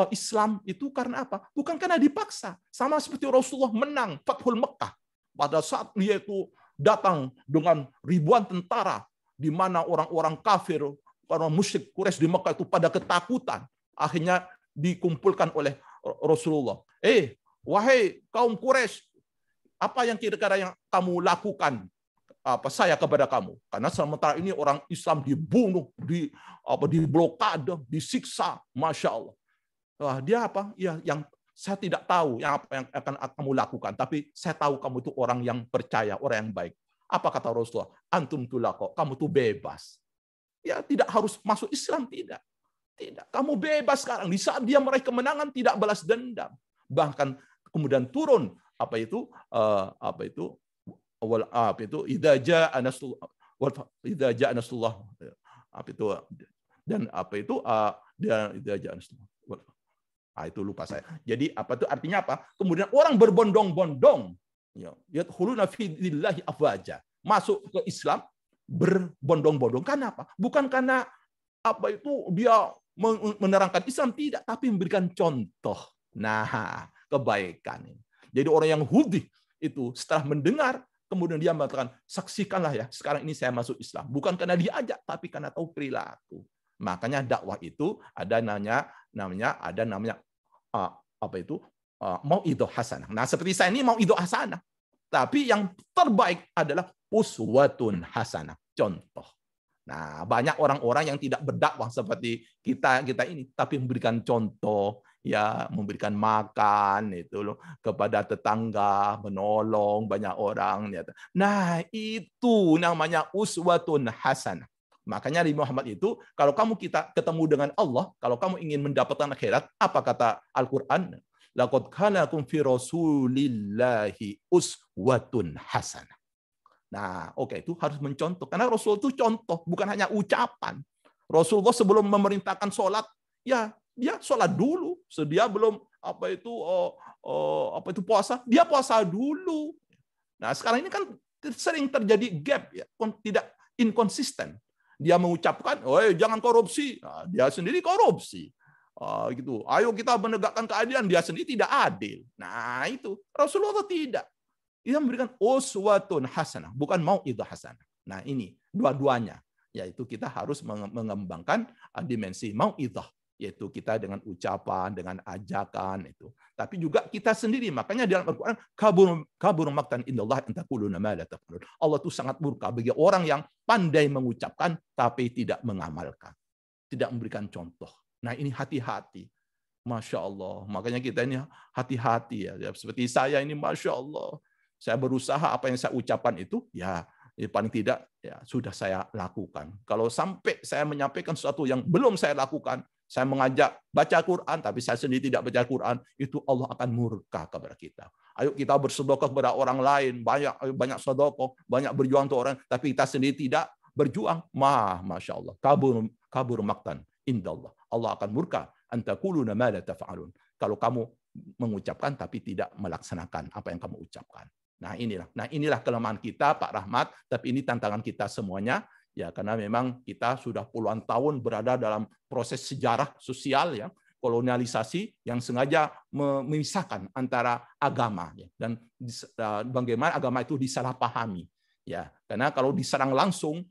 Islam itu karena apa? Bukan karena dipaksa. Sama seperti Rasulullah menang Fathul Mekah. Pada saat dia itu datang dengan ribuan tentara, di mana orang-orang kafir, orang musyrik Quraisy di Mekah itu pada ketakutan. Akhirnya dikumpulkan oleh Rasulullah. Wahai kaum Quraisy, apa yang kira-kira yang kamu lakukan saya kepada kamu? Karena sementara ini orang Islam dibunuh, diblokade, disiksa, masya Allah. Dia apa? Ya, yang saya tidak tahu yang apa yang akan kamu lakukan, tapi saya tahu kamu itu orang yang percaya, orang yang baik. Apa kata Rasulullah? Antum tulaqo, kamu tuh bebas. Ya, tidak harus masuk Islam, tidak. Tidak, kamu bebas sekarang. Di saat dia meraih kemenangan, tidak balas dendam. Bahkan kemudian turun idza jaa nasrullah itu lupa saya. Jadi apa itu artinya apa? Kemudian orang berbondong-bondong yadkhuluna fi dinillahi afwaja, masuk ke Islam berbondong-bondong. Karena apa? Bukan karena apa itu dia menerangkan Islam, tidak, tapi memberikan contoh. Nah, kebaikan ini. Jadi orang yang Yahudi itu setelah mendengar, kemudian dia mengatakan, saksikanlah ya, sekarang ini saya masuk Islam. Bukan karena diajak, tapi karena tahu perilaku. Makanya dakwah itu ada namanya mau'idhah hasanah. Nah, seperti saya ini mau'idhah hasanah. Tapi yang terbaik adalah uswatun hasanah, contoh. Nah, banyak orang-orang yang tidak berdakwah seperti kita ini, tapi memberikan contoh, ya, memberikan makan itu loh kepada tetangga, menolong banyak orang. Nah, itu namanya uswatun hasanah. Makanya di Muhammad itu, kalau kamu ketemu dengan Allah, kalau kamu ingin mendapatkan akhirat, apa kata Al-Quran? Laqad kana lakum fi rasulillahi uswatun hasanah. Nah, itu harus mencontoh. Karena Rasul itu contoh, bukan hanya ucapan. Rasulullah sebelum memerintahkan sholat, ya dia sholat dulu. Dia belum puasa, dia puasa dulu. Nah, sekarang ini kan sering terjadi gap, ya, tidak inkonsisten. Dia mengucapkan, jangan korupsi. Nah, dia sendiri korupsi. Gitu. Ayo kita menegakkan keadilan, dia sendiri tidak adil. Nah, itu Rasulullah tidak. Dia memberikan uswatun hasanah, bukan mau'idhah hasanah. Nah, ini dua-duanya, yaitu kita harus mengembangkan dimensi mau'idhah, yaitu kita dengan ucapan, dengan ajakan itu. Tapi juga kita sendiri. Makanya dalam Al-Qur'an, kabur maqtan indallah an taquluna ma la taf'alun. Allah itu sangat murka bagi orang yang pandai mengucapkan tapi tidak mengamalkan, tidak memberikan contoh. Nah, ini hati-hati. Masya Allah. Makanya kita ini hati-hati ya. Seperti saya ini, Masya Allah. Saya berusaha apa yang saya ucapkan itu, ya paling tidak ya sudah saya lakukan. Kalau sampai saya menyampaikan sesuatu yang belum saya lakukan, saya mengajak baca Quran, tapi saya sendiri tidak baca Quran, itu Allah akan murka kepada kita. Ayo kita bersedekah kepada orang lain, banyak sedekah, banyak berjuang untuk orang, tapi kita sendiri tidak berjuang. Masya Allah. Kabur maqtan indallah. Allah akan murka. Antaquluna ma la taf'alun. Kalau kamu mengucapkan tapi tidak melaksanakan apa yang kamu ucapkan. Nah, inilah kelemahan kita, Pak Rahmat, tapi ini tantangan kita semuanya, ya, karena memang kita sudah puluhan tahun berada dalam proses sejarah sosial, ya, kolonialisasi yang sengaja memisahkan antara agama, ya, dan bagaimana agama itu disalahpahami, ya, karena kalau diserang langsung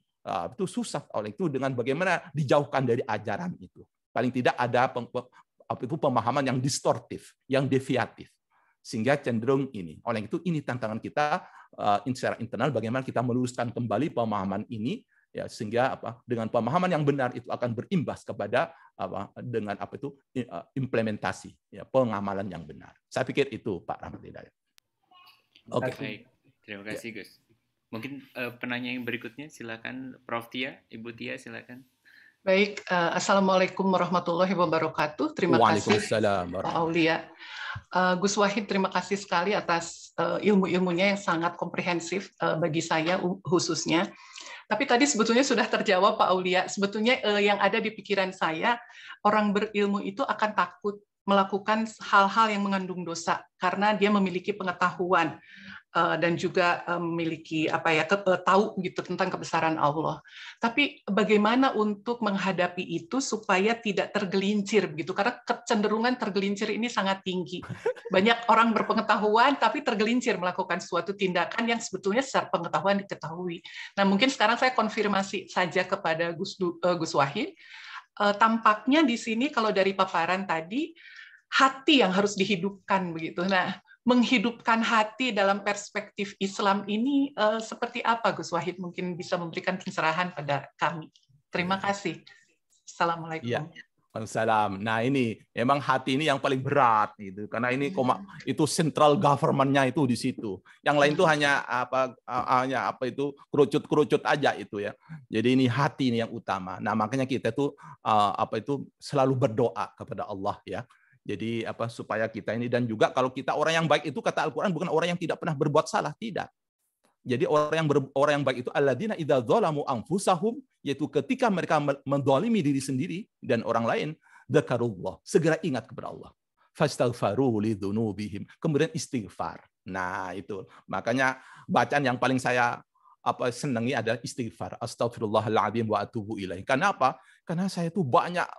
itu susah. Oleh itu dengan bagaimana dijauhkan dari ajaran itu, paling tidak ada pemahaman yang distortif, yang deviatif. Sehingga cenderung ini. Oleh itu ini tantangan kita secara internal, bagaimana kita meluruskan kembali pemahaman ini, ya, sehingga dengan pemahaman yang benar itu akan berimbas kepada dengan implementasi, ya, pengamalan yang benar. Saya pikir itu, Pak Rahmat Hidayat. Oke. Baik. Terima kasih, Gus. Mungkin penanya yang berikutnya, silakan Prof. Tia, Ibu Tia, silakan. Baik, Assalamualaikum warahmatullahi wabarakatuh. Terima kasih Pak Aulia. Gus Wahid, terima kasih sekali atas ilmu-ilmunya yang sangat komprehensif bagi saya khususnya. Tapi tadi sebetulnya sudah terjawab Pak Aulia. Sebetulnya yang ada di pikiran saya, orang berilmu itu akan takut melakukan hal-hal yang mengandung dosa karena dia memiliki pengetahuan dan juga memiliki tahu gitu tentang kebesaran Allah. Tapi bagaimana untuk menghadapi itu supaya tidak tergelincir begitu? Karena kecenderungan tergelincir ini sangat tinggi. Banyak orang berpengetahuan tapi tergelincir melakukan suatu tindakan yang sebetulnya secara pengetahuan diketahui. Nah, mungkin sekarang saya konfirmasi saja kepada Gus Wahid. Tampaknya di sini kalau dari paparan tadi hati yang harus dihidupkan begitu. Nah, menghidupkan hati dalam perspektif Islam ini seperti apa, Gus Wahid? Mungkin bisa memberikan pencerahan pada kami. Terima kasih. Assalamualaikum. Ya. Waalaikumsalam. Nah, ini memang hati ini yang paling berat gitu, karena ini itu central government-nya itu di situ. Yang lain itu hanya kerucut-kerucut aja itu ya. Jadi ini hati ini yang utama. Nah, makanya kita tuh selalu berdoa kepada Allah ya. Jadi supaya kita ini, dan juga kalau kita orang yang baik itu kata Al-Qur'an bukan orang yang tidak pernah berbuat salah, tidak. Jadi orang yang baik itu alladzina idza dzalamu anfusahum, yaitu ketika mereka menzalimi diri sendiri dan orang lain, dzakarullah, segera ingat kepada Allah. Fastaghfaru lidzunubihim, kemudian istighfar. Nah, itu. Makanya bacaan yang paling saya senangi adalah istighfar. Astaghfirullahaladzim wa atubu ilaih. Karena apa? Karena saya itu banyak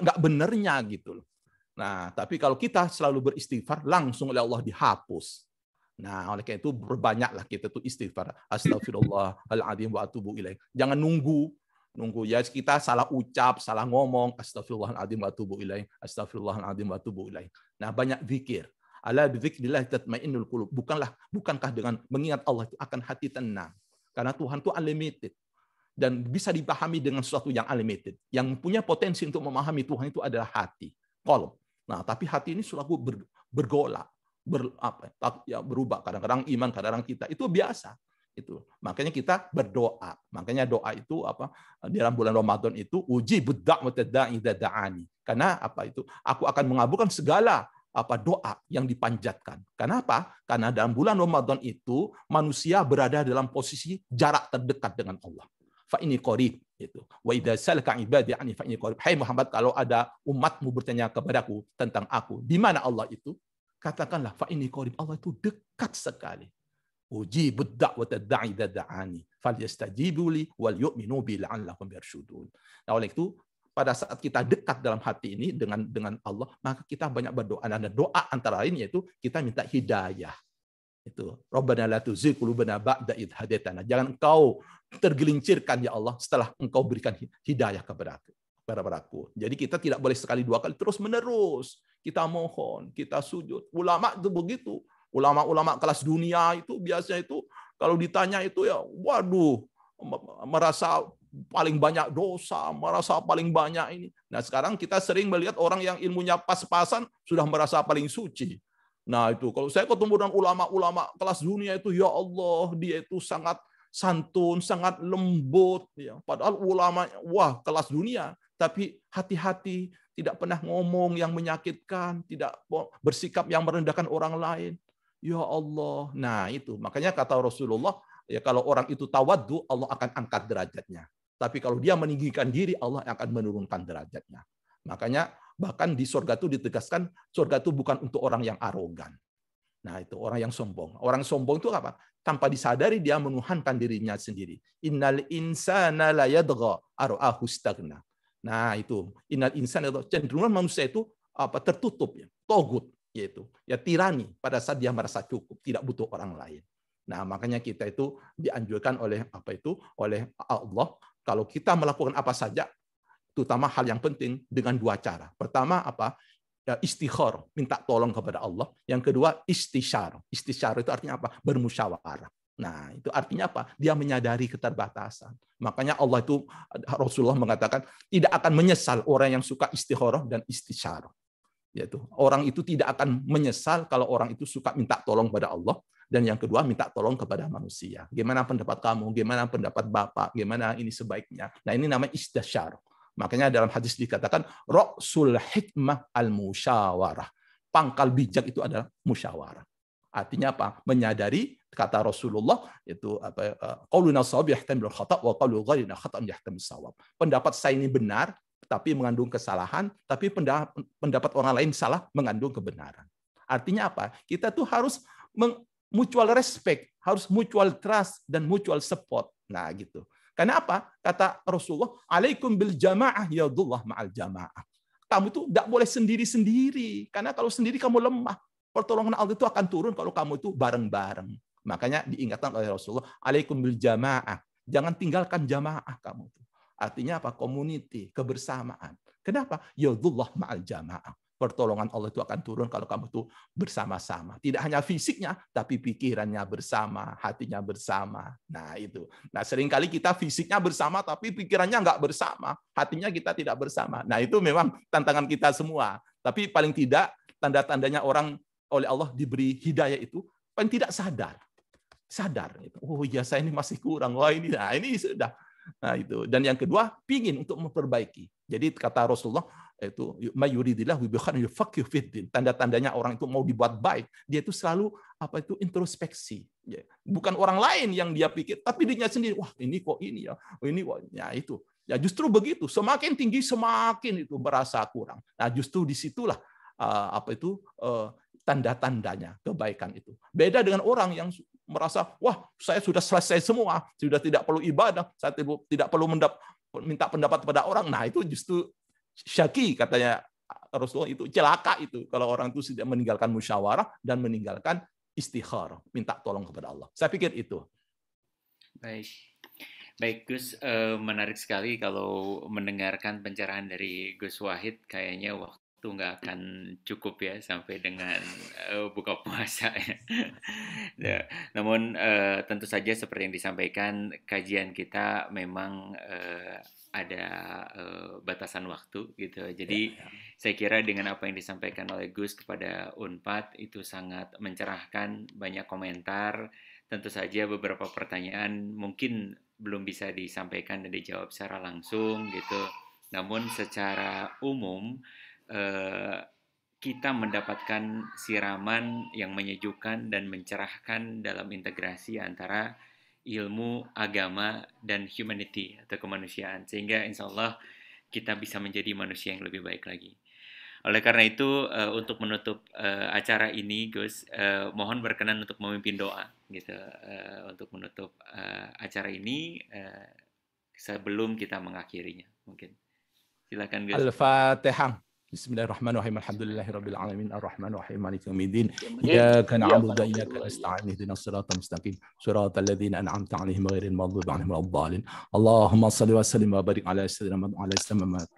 nggak benernya gitu loh. Nah, tapi kalau kita selalu beristighfar, langsung oleh Allah dihapus. Nah, oleh karena itu berbanyaklah kita tuh istighfar. Astagfirullahaladzim wa atubu ilaih. Jangan nunggu ya, kita salah ucap, salah ngomong, astagfirullahaladzim wa atubu ilaih, astagfirullahaladzim wa atubu ilaih. Nah, banyak zikir. Ala bidzikrillah tatmainnul qulub. Bukankah dengan mengingat Allah itu akan hati tenang? Karena Tuhan itu unlimited dan bisa dipahami dengan sesuatu yang unlimited. Yang punya potensi untuk memahami Tuhan itu adalah hati, qalb. Nah, tapi hati ini selalu bergolak, berubah. Kadang-kadang iman, kadang-kadang kita itu biasa. Itu. Makanya kita berdoa. Makanya doa itu di dalam bulan Ramadan itu uji budda'wat da'i da'ani. Karena aku akan mengabulkan segala doa yang dipanjatkan. Kenapa? Karena dalam bulan Ramadan itu manusia berada dalam posisi jarak terdekat dengan Allah. Fa ini qarib itu. Wa idza salaka ibadi anni fa ini qarib. Hai Muhammad, kalau ada umatmu bertanya kepadaku tentang aku, di mana Allah itu? Katakanlah fa ini qarib. Allah itu dekat sekali. Ujibud da'wata da'i da'ani falyastajibu li wal yu'minu bi la'allahum yarshudun. Nah, oleh itu pada saat kita dekat dalam hati ini dengan Allah, maka kita banyak berdoa. Dan doa antara lain yaitu kita minta hidayah. Itu Rabbana la tuzigh qulubana ba'da idh hadaitana. Jangan engkau tergelincirkan ya Allah setelah engkau berikan hidayah kepada aku. Jadi kita tidak boleh sekali dua kali, terus menerus kita mohon, kita sujud. Ulama itu begitu. Ulama-ulama kelas dunia itu biasanya itu kalau ditanya itu ya waduh, merasa paling banyak dosa, merasa paling banyak ini. Nah, sekarang kita sering melihat orang yang ilmunya pas-pasan sudah merasa paling suci. Nah, itu kalau saya ketemu dengan ulama-ulama kelas dunia itu, ya Allah, dia itu sangat santun, sangat lembut, ya. Padahal ulama kelas dunia, tapi hati-hati, tidak pernah ngomong yang menyakitkan, tidak bersikap yang merendahkan orang lain. Ya Allah. Nah, itu makanya kata Rasulullah, ya kalau orang itu tawaddu, Allah akan angkat derajatnya. Tapi kalau dia meninggikan diri, Allah akan menurunkan derajatnya. Makanya bahkan di surga itu ditegaskan, surga itu bukan untuk orang yang arogan. Nah, itu orang yang sombong. Orang sombong itu apa? Tanpa disadari dia menuhankan dirinya sendiri. Innal insana la yadgha ar'ahu istaghna. Nah, itu innal insana, cenderungan manusia itu tertutup ya, togut, yaitu ya tirani pada saat dia merasa cukup, tidak butuh orang lain. Nah, makanya kita itu dianjurkan oleh oleh Allah, kalau kita melakukan apa saja, terutama hal yang penting dengan dua cara. Pertama ya, istikhar, minta tolong kepada Allah. Yang kedua istisyar. Istisyar itu artinya apa? Bermusyawarah. Nah, itu artinya apa? Dia menyadari keterbatasan. Makanya Allah itu, Rasulullah mengatakan, tidak akan menyesal orang yang suka istikharah dan istisyar. Yaitu orang itu tidak akan menyesal kalau orang itu suka minta tolong pada Allah, dan yang kedua minta tolong kepada manusia. Gimana pendapat kamu? Gimana pendapat Bapak? Gimana ini sebaiknya? Nah, ini namanya istisyar. Makanya dalam hadis dikatakan ra'sul hikmah al-musyawarah. Pangkal bijak itu adalah musyawarah. Artinya apa? Menyadari, kata Rasulullah, itu apa? Qauluna shawab yahtamilul khata' wa qaulu ghairina khata'un yahtamil shawab. Pendapat saya ini benar tapi mengandung kesalahan, tapi pendapat orang lain salah mengandung kebenaran. Artinya apa? Kita tuh harus mutual respect, harus mutual trust dan mutual support. Nah, gitu. Karena apa? Kata Rasulullah, alaikum bil jamaah yadullah ma'al jamaah. Kamu tuh tidak boleh sendiri-sendiri. Karena kalau sendiri kamu lemah. Pertolongan Allah itu akan turun kalau kamu itu bareng-bareng. Makanya diingatkan oleh Rasulullah, alaikum bil jamaah. Jangan tinggalkan jamaah kamu. Artinya apa? Community, kebersamaan. Kenapa? Yadullah ma'al jamaah. Pertolongan Allah itu akan turun kalau kamu tuh bersama-sama. Tidak hanya fisiknya, tapi pikirannya bersama, hatinya bersama. Nah, itu. Nah, seringkali kita fisiknya bersama, tapi pikirannya nggak bersama. Hatinya kita tidak bersama. Nah, itu memang tantangan kita semua. Tapi paling tidak, tanda-tandanya orang oleh Allah diberi hidayah itu paling tidak sadar. Oh iya, saya ini masih kurang. Wah, ini sudah. Nah, itu. Dan yang kedua, pingin untuk memperbaiki. Jadi kata Rasulullah itu mayuridillahu bi khairin yufaqihu fiddin. Tanda-tandanya orang itu mau dibuat baik, dia itu selalu introspeksi. Bukan orang lain yang dia pikir, tapi dirinya sendiri. Wah, ini kok ini ya. Ini ya itu. Ya justru begitu. Semakin tinggi semakin itu merasa kurang. Nah, justru disitulah tanda-tandanya kebaikan itu. Beda dengan orang yang merasa, wah, saya sudah selesai semua, sudah tidak perlu ibadah, saya tidak perlu minta pendapat pada orang. Nah, itu justru syaki, katanya Rasulullah, itu celaka itu kalau orang itu sudah meninggalkan musyawarah dan meninggalkan istikharah, minta tolong kepada Allah. Saya pikir itu. Baik Gus, menarik sekali kalau mendengarkan pencerahan dari Gus Wahid. Kayaknya waktu nggak akan cukup ya sampai dengan buka puasa ya. Namun tentu saja seperti yang disampaikan, kajian kita memang ada batasan waktu gitu. Jadi saya kira dengan apa yang disampaikan oleh Gus kepada Unpad itu sangat mencerahkan, banyak komentar. Tentu saja beberapa pertanyaan mungkin belum bisa disampaikan dan dijawab secara langsung gitu. Namun secara umum kita mendapatkan siraman yang menyejukkan dan mencerahkan dalam integrasi antara ilmu, agama, dan humanity atau kemanusiaan, sehingga insya Allah kita bisa menjadi manusia yang lebih baik lagi. Oleh karena itu, untuk menutup acara ini, Gus, mohon berkenan untuk memimpin doa gitu, untuk menutup acara ini sebelum kita mengakhirinya. Mungkin silakan, Gus. Al-Fatihah. Bismillahirrahmanirrahim. Alhamdulillahirabbil alamin arrahmanirrahim maliki yaumiddin. Iyyaka na'budu wa iyyaka nasta'in ihdinas siratal mustaqim siratal ladzina an'amta 'alaihim ghairil maghdubi 'alaihim waladdallin. Allahumma shalli wa sallim wa barik 'ala sayyidina Muhammad.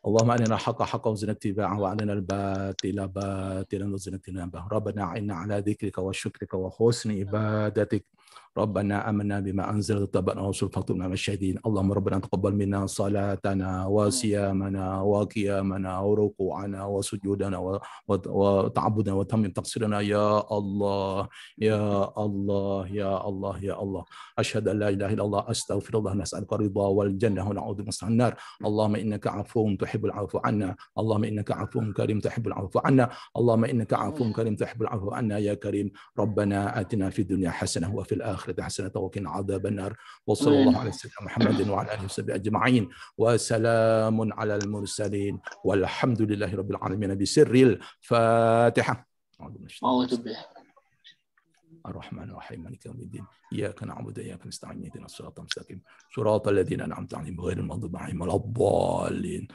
Allahumma arina al-haqqa haqqan warzuqna ittiba'ahu wa arina al-batila batilan warzuqna ijtinabah. Rabbana a'inna 'ala dzikrika wa syukrika wa husni ibadatik. ربنا آمنا بما أنزلت واتبعنا الرسول فاكتبنا مع الشاهدين. اللهم ربنا تقبل منا صلاتنا وصيامنا وقيامنا وركوعنا وسجودنا وتعبدنا وتمم تقصيرنا يا الله يا الله يا الله يا الله. أشهد أن لا إله إلا الله أستغفر الله نسألك الرضا والجنة ونعوذ بك من النار. اللهم إنك عفو تحب العفو عنا. اللهم إنك عفو كريم تحب العفو عنا. اللهم إنك عفو كريم تحب العفو عنا يا كريم. ربنا آتنا في الدنيا حسنة وفي الآخرة حسنة وقنا عذاب النار. وصلى الله على سيدنا محمد وعلى آله وصحبه أجمعين وسلام على المرسلين والحمد لله رب العالمين بسر الفاتحة. الرحمن الرحيم مالك يوم الدين إياك نعبد وإياك نستعين اهدنا الصراط المستقيم صراط الذين أنعمت عليهم غير المغضوب عليهم ولا الضالين.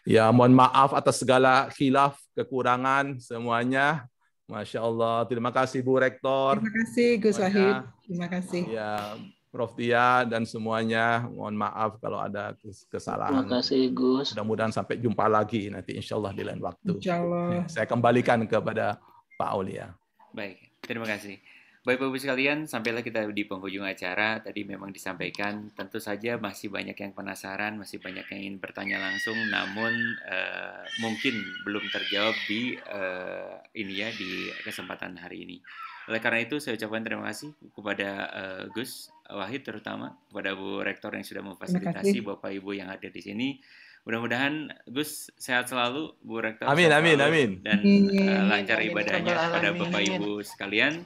Ya, mohon maaf atas segala khilaf, kekurangan semuanya. Masya Allah. Terima kasih Bu Rektor. Terima kasih Gus Wahid. Terima kasih. Ya, Prof. Tia dan semuanya. Mohon maaf kalau ada kesalahan. Terima kasih Gus. Mudah-mudahan sampai jumpa lagi nanti insya Allah di lain waktu. Insya Allah. Saya kembalikan kepada Pak Aulia. Baik, terima kasih. Baik Bapak-Ibu sekalian, sampailah kita di penghujung acara. Tadi memang disampaikan, tentu saja masih banyak yang penasaran, masih banyak yang ingin bertanya langsung, namun mungkin belum terjawab di kesempatan hari ini. Oleh karena itu, saya ucapkan terima kasih kepada Gus Wahid terutama, kepada Bu Rektor yang sudah memfasilitasi Bapak Ibu yang ada di sini. Mudah-mudahan Gus sehat selalu, Bu Rektor. Amin, amin, amin. Dan lancar ibadahnya kepada Bapak Ibu sekalian.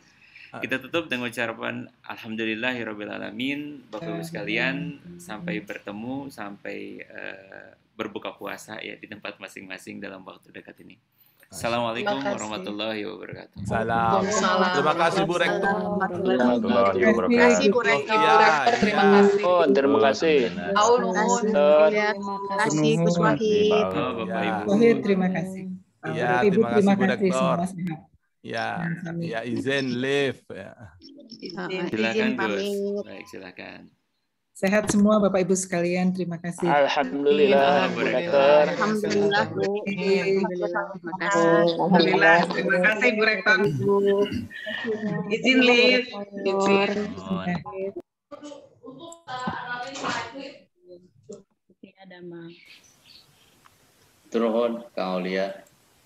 Kita tutup dengan ucapan Alhamdulillahirabbil alamin. Bapak Ibu sekalian, sampai bertemu, sampai berbuka puasa ya di tempat masing-masing dalam waktu dekat ini. Assalamualaikum warahmatullahi wabarakatuh. Salam. Terima kasih Bu Rektor. Terima kasih Bu Rektor. Terima kasih. Terima kasih. Terima kasih Gus Wahid. Bapak Ibu. Wahid, terima kasih. Ya, Ibu, terima kasih Bu Rektor. Semua sehat. Ya, izin live. Ya. Silakan Gus. Baik, silakan. Sehat semua Bapak Ibu sekalian, terima kasih. Alhamdulillah, Bu Rektor. Alhamdulillah, Bu. Alhamdulillah, terima kasih Bu Rektor. Izin live. Turun Kak Aulia.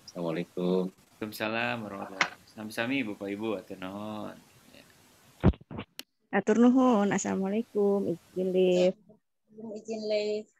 Assalamualaikum. Waalaikumsalam warahmatullahi wabarakatuh. Sami-sami Bapak Ibu atur nuhun. Atur nuhun. Assalamualaikum. Izin live. Izin live.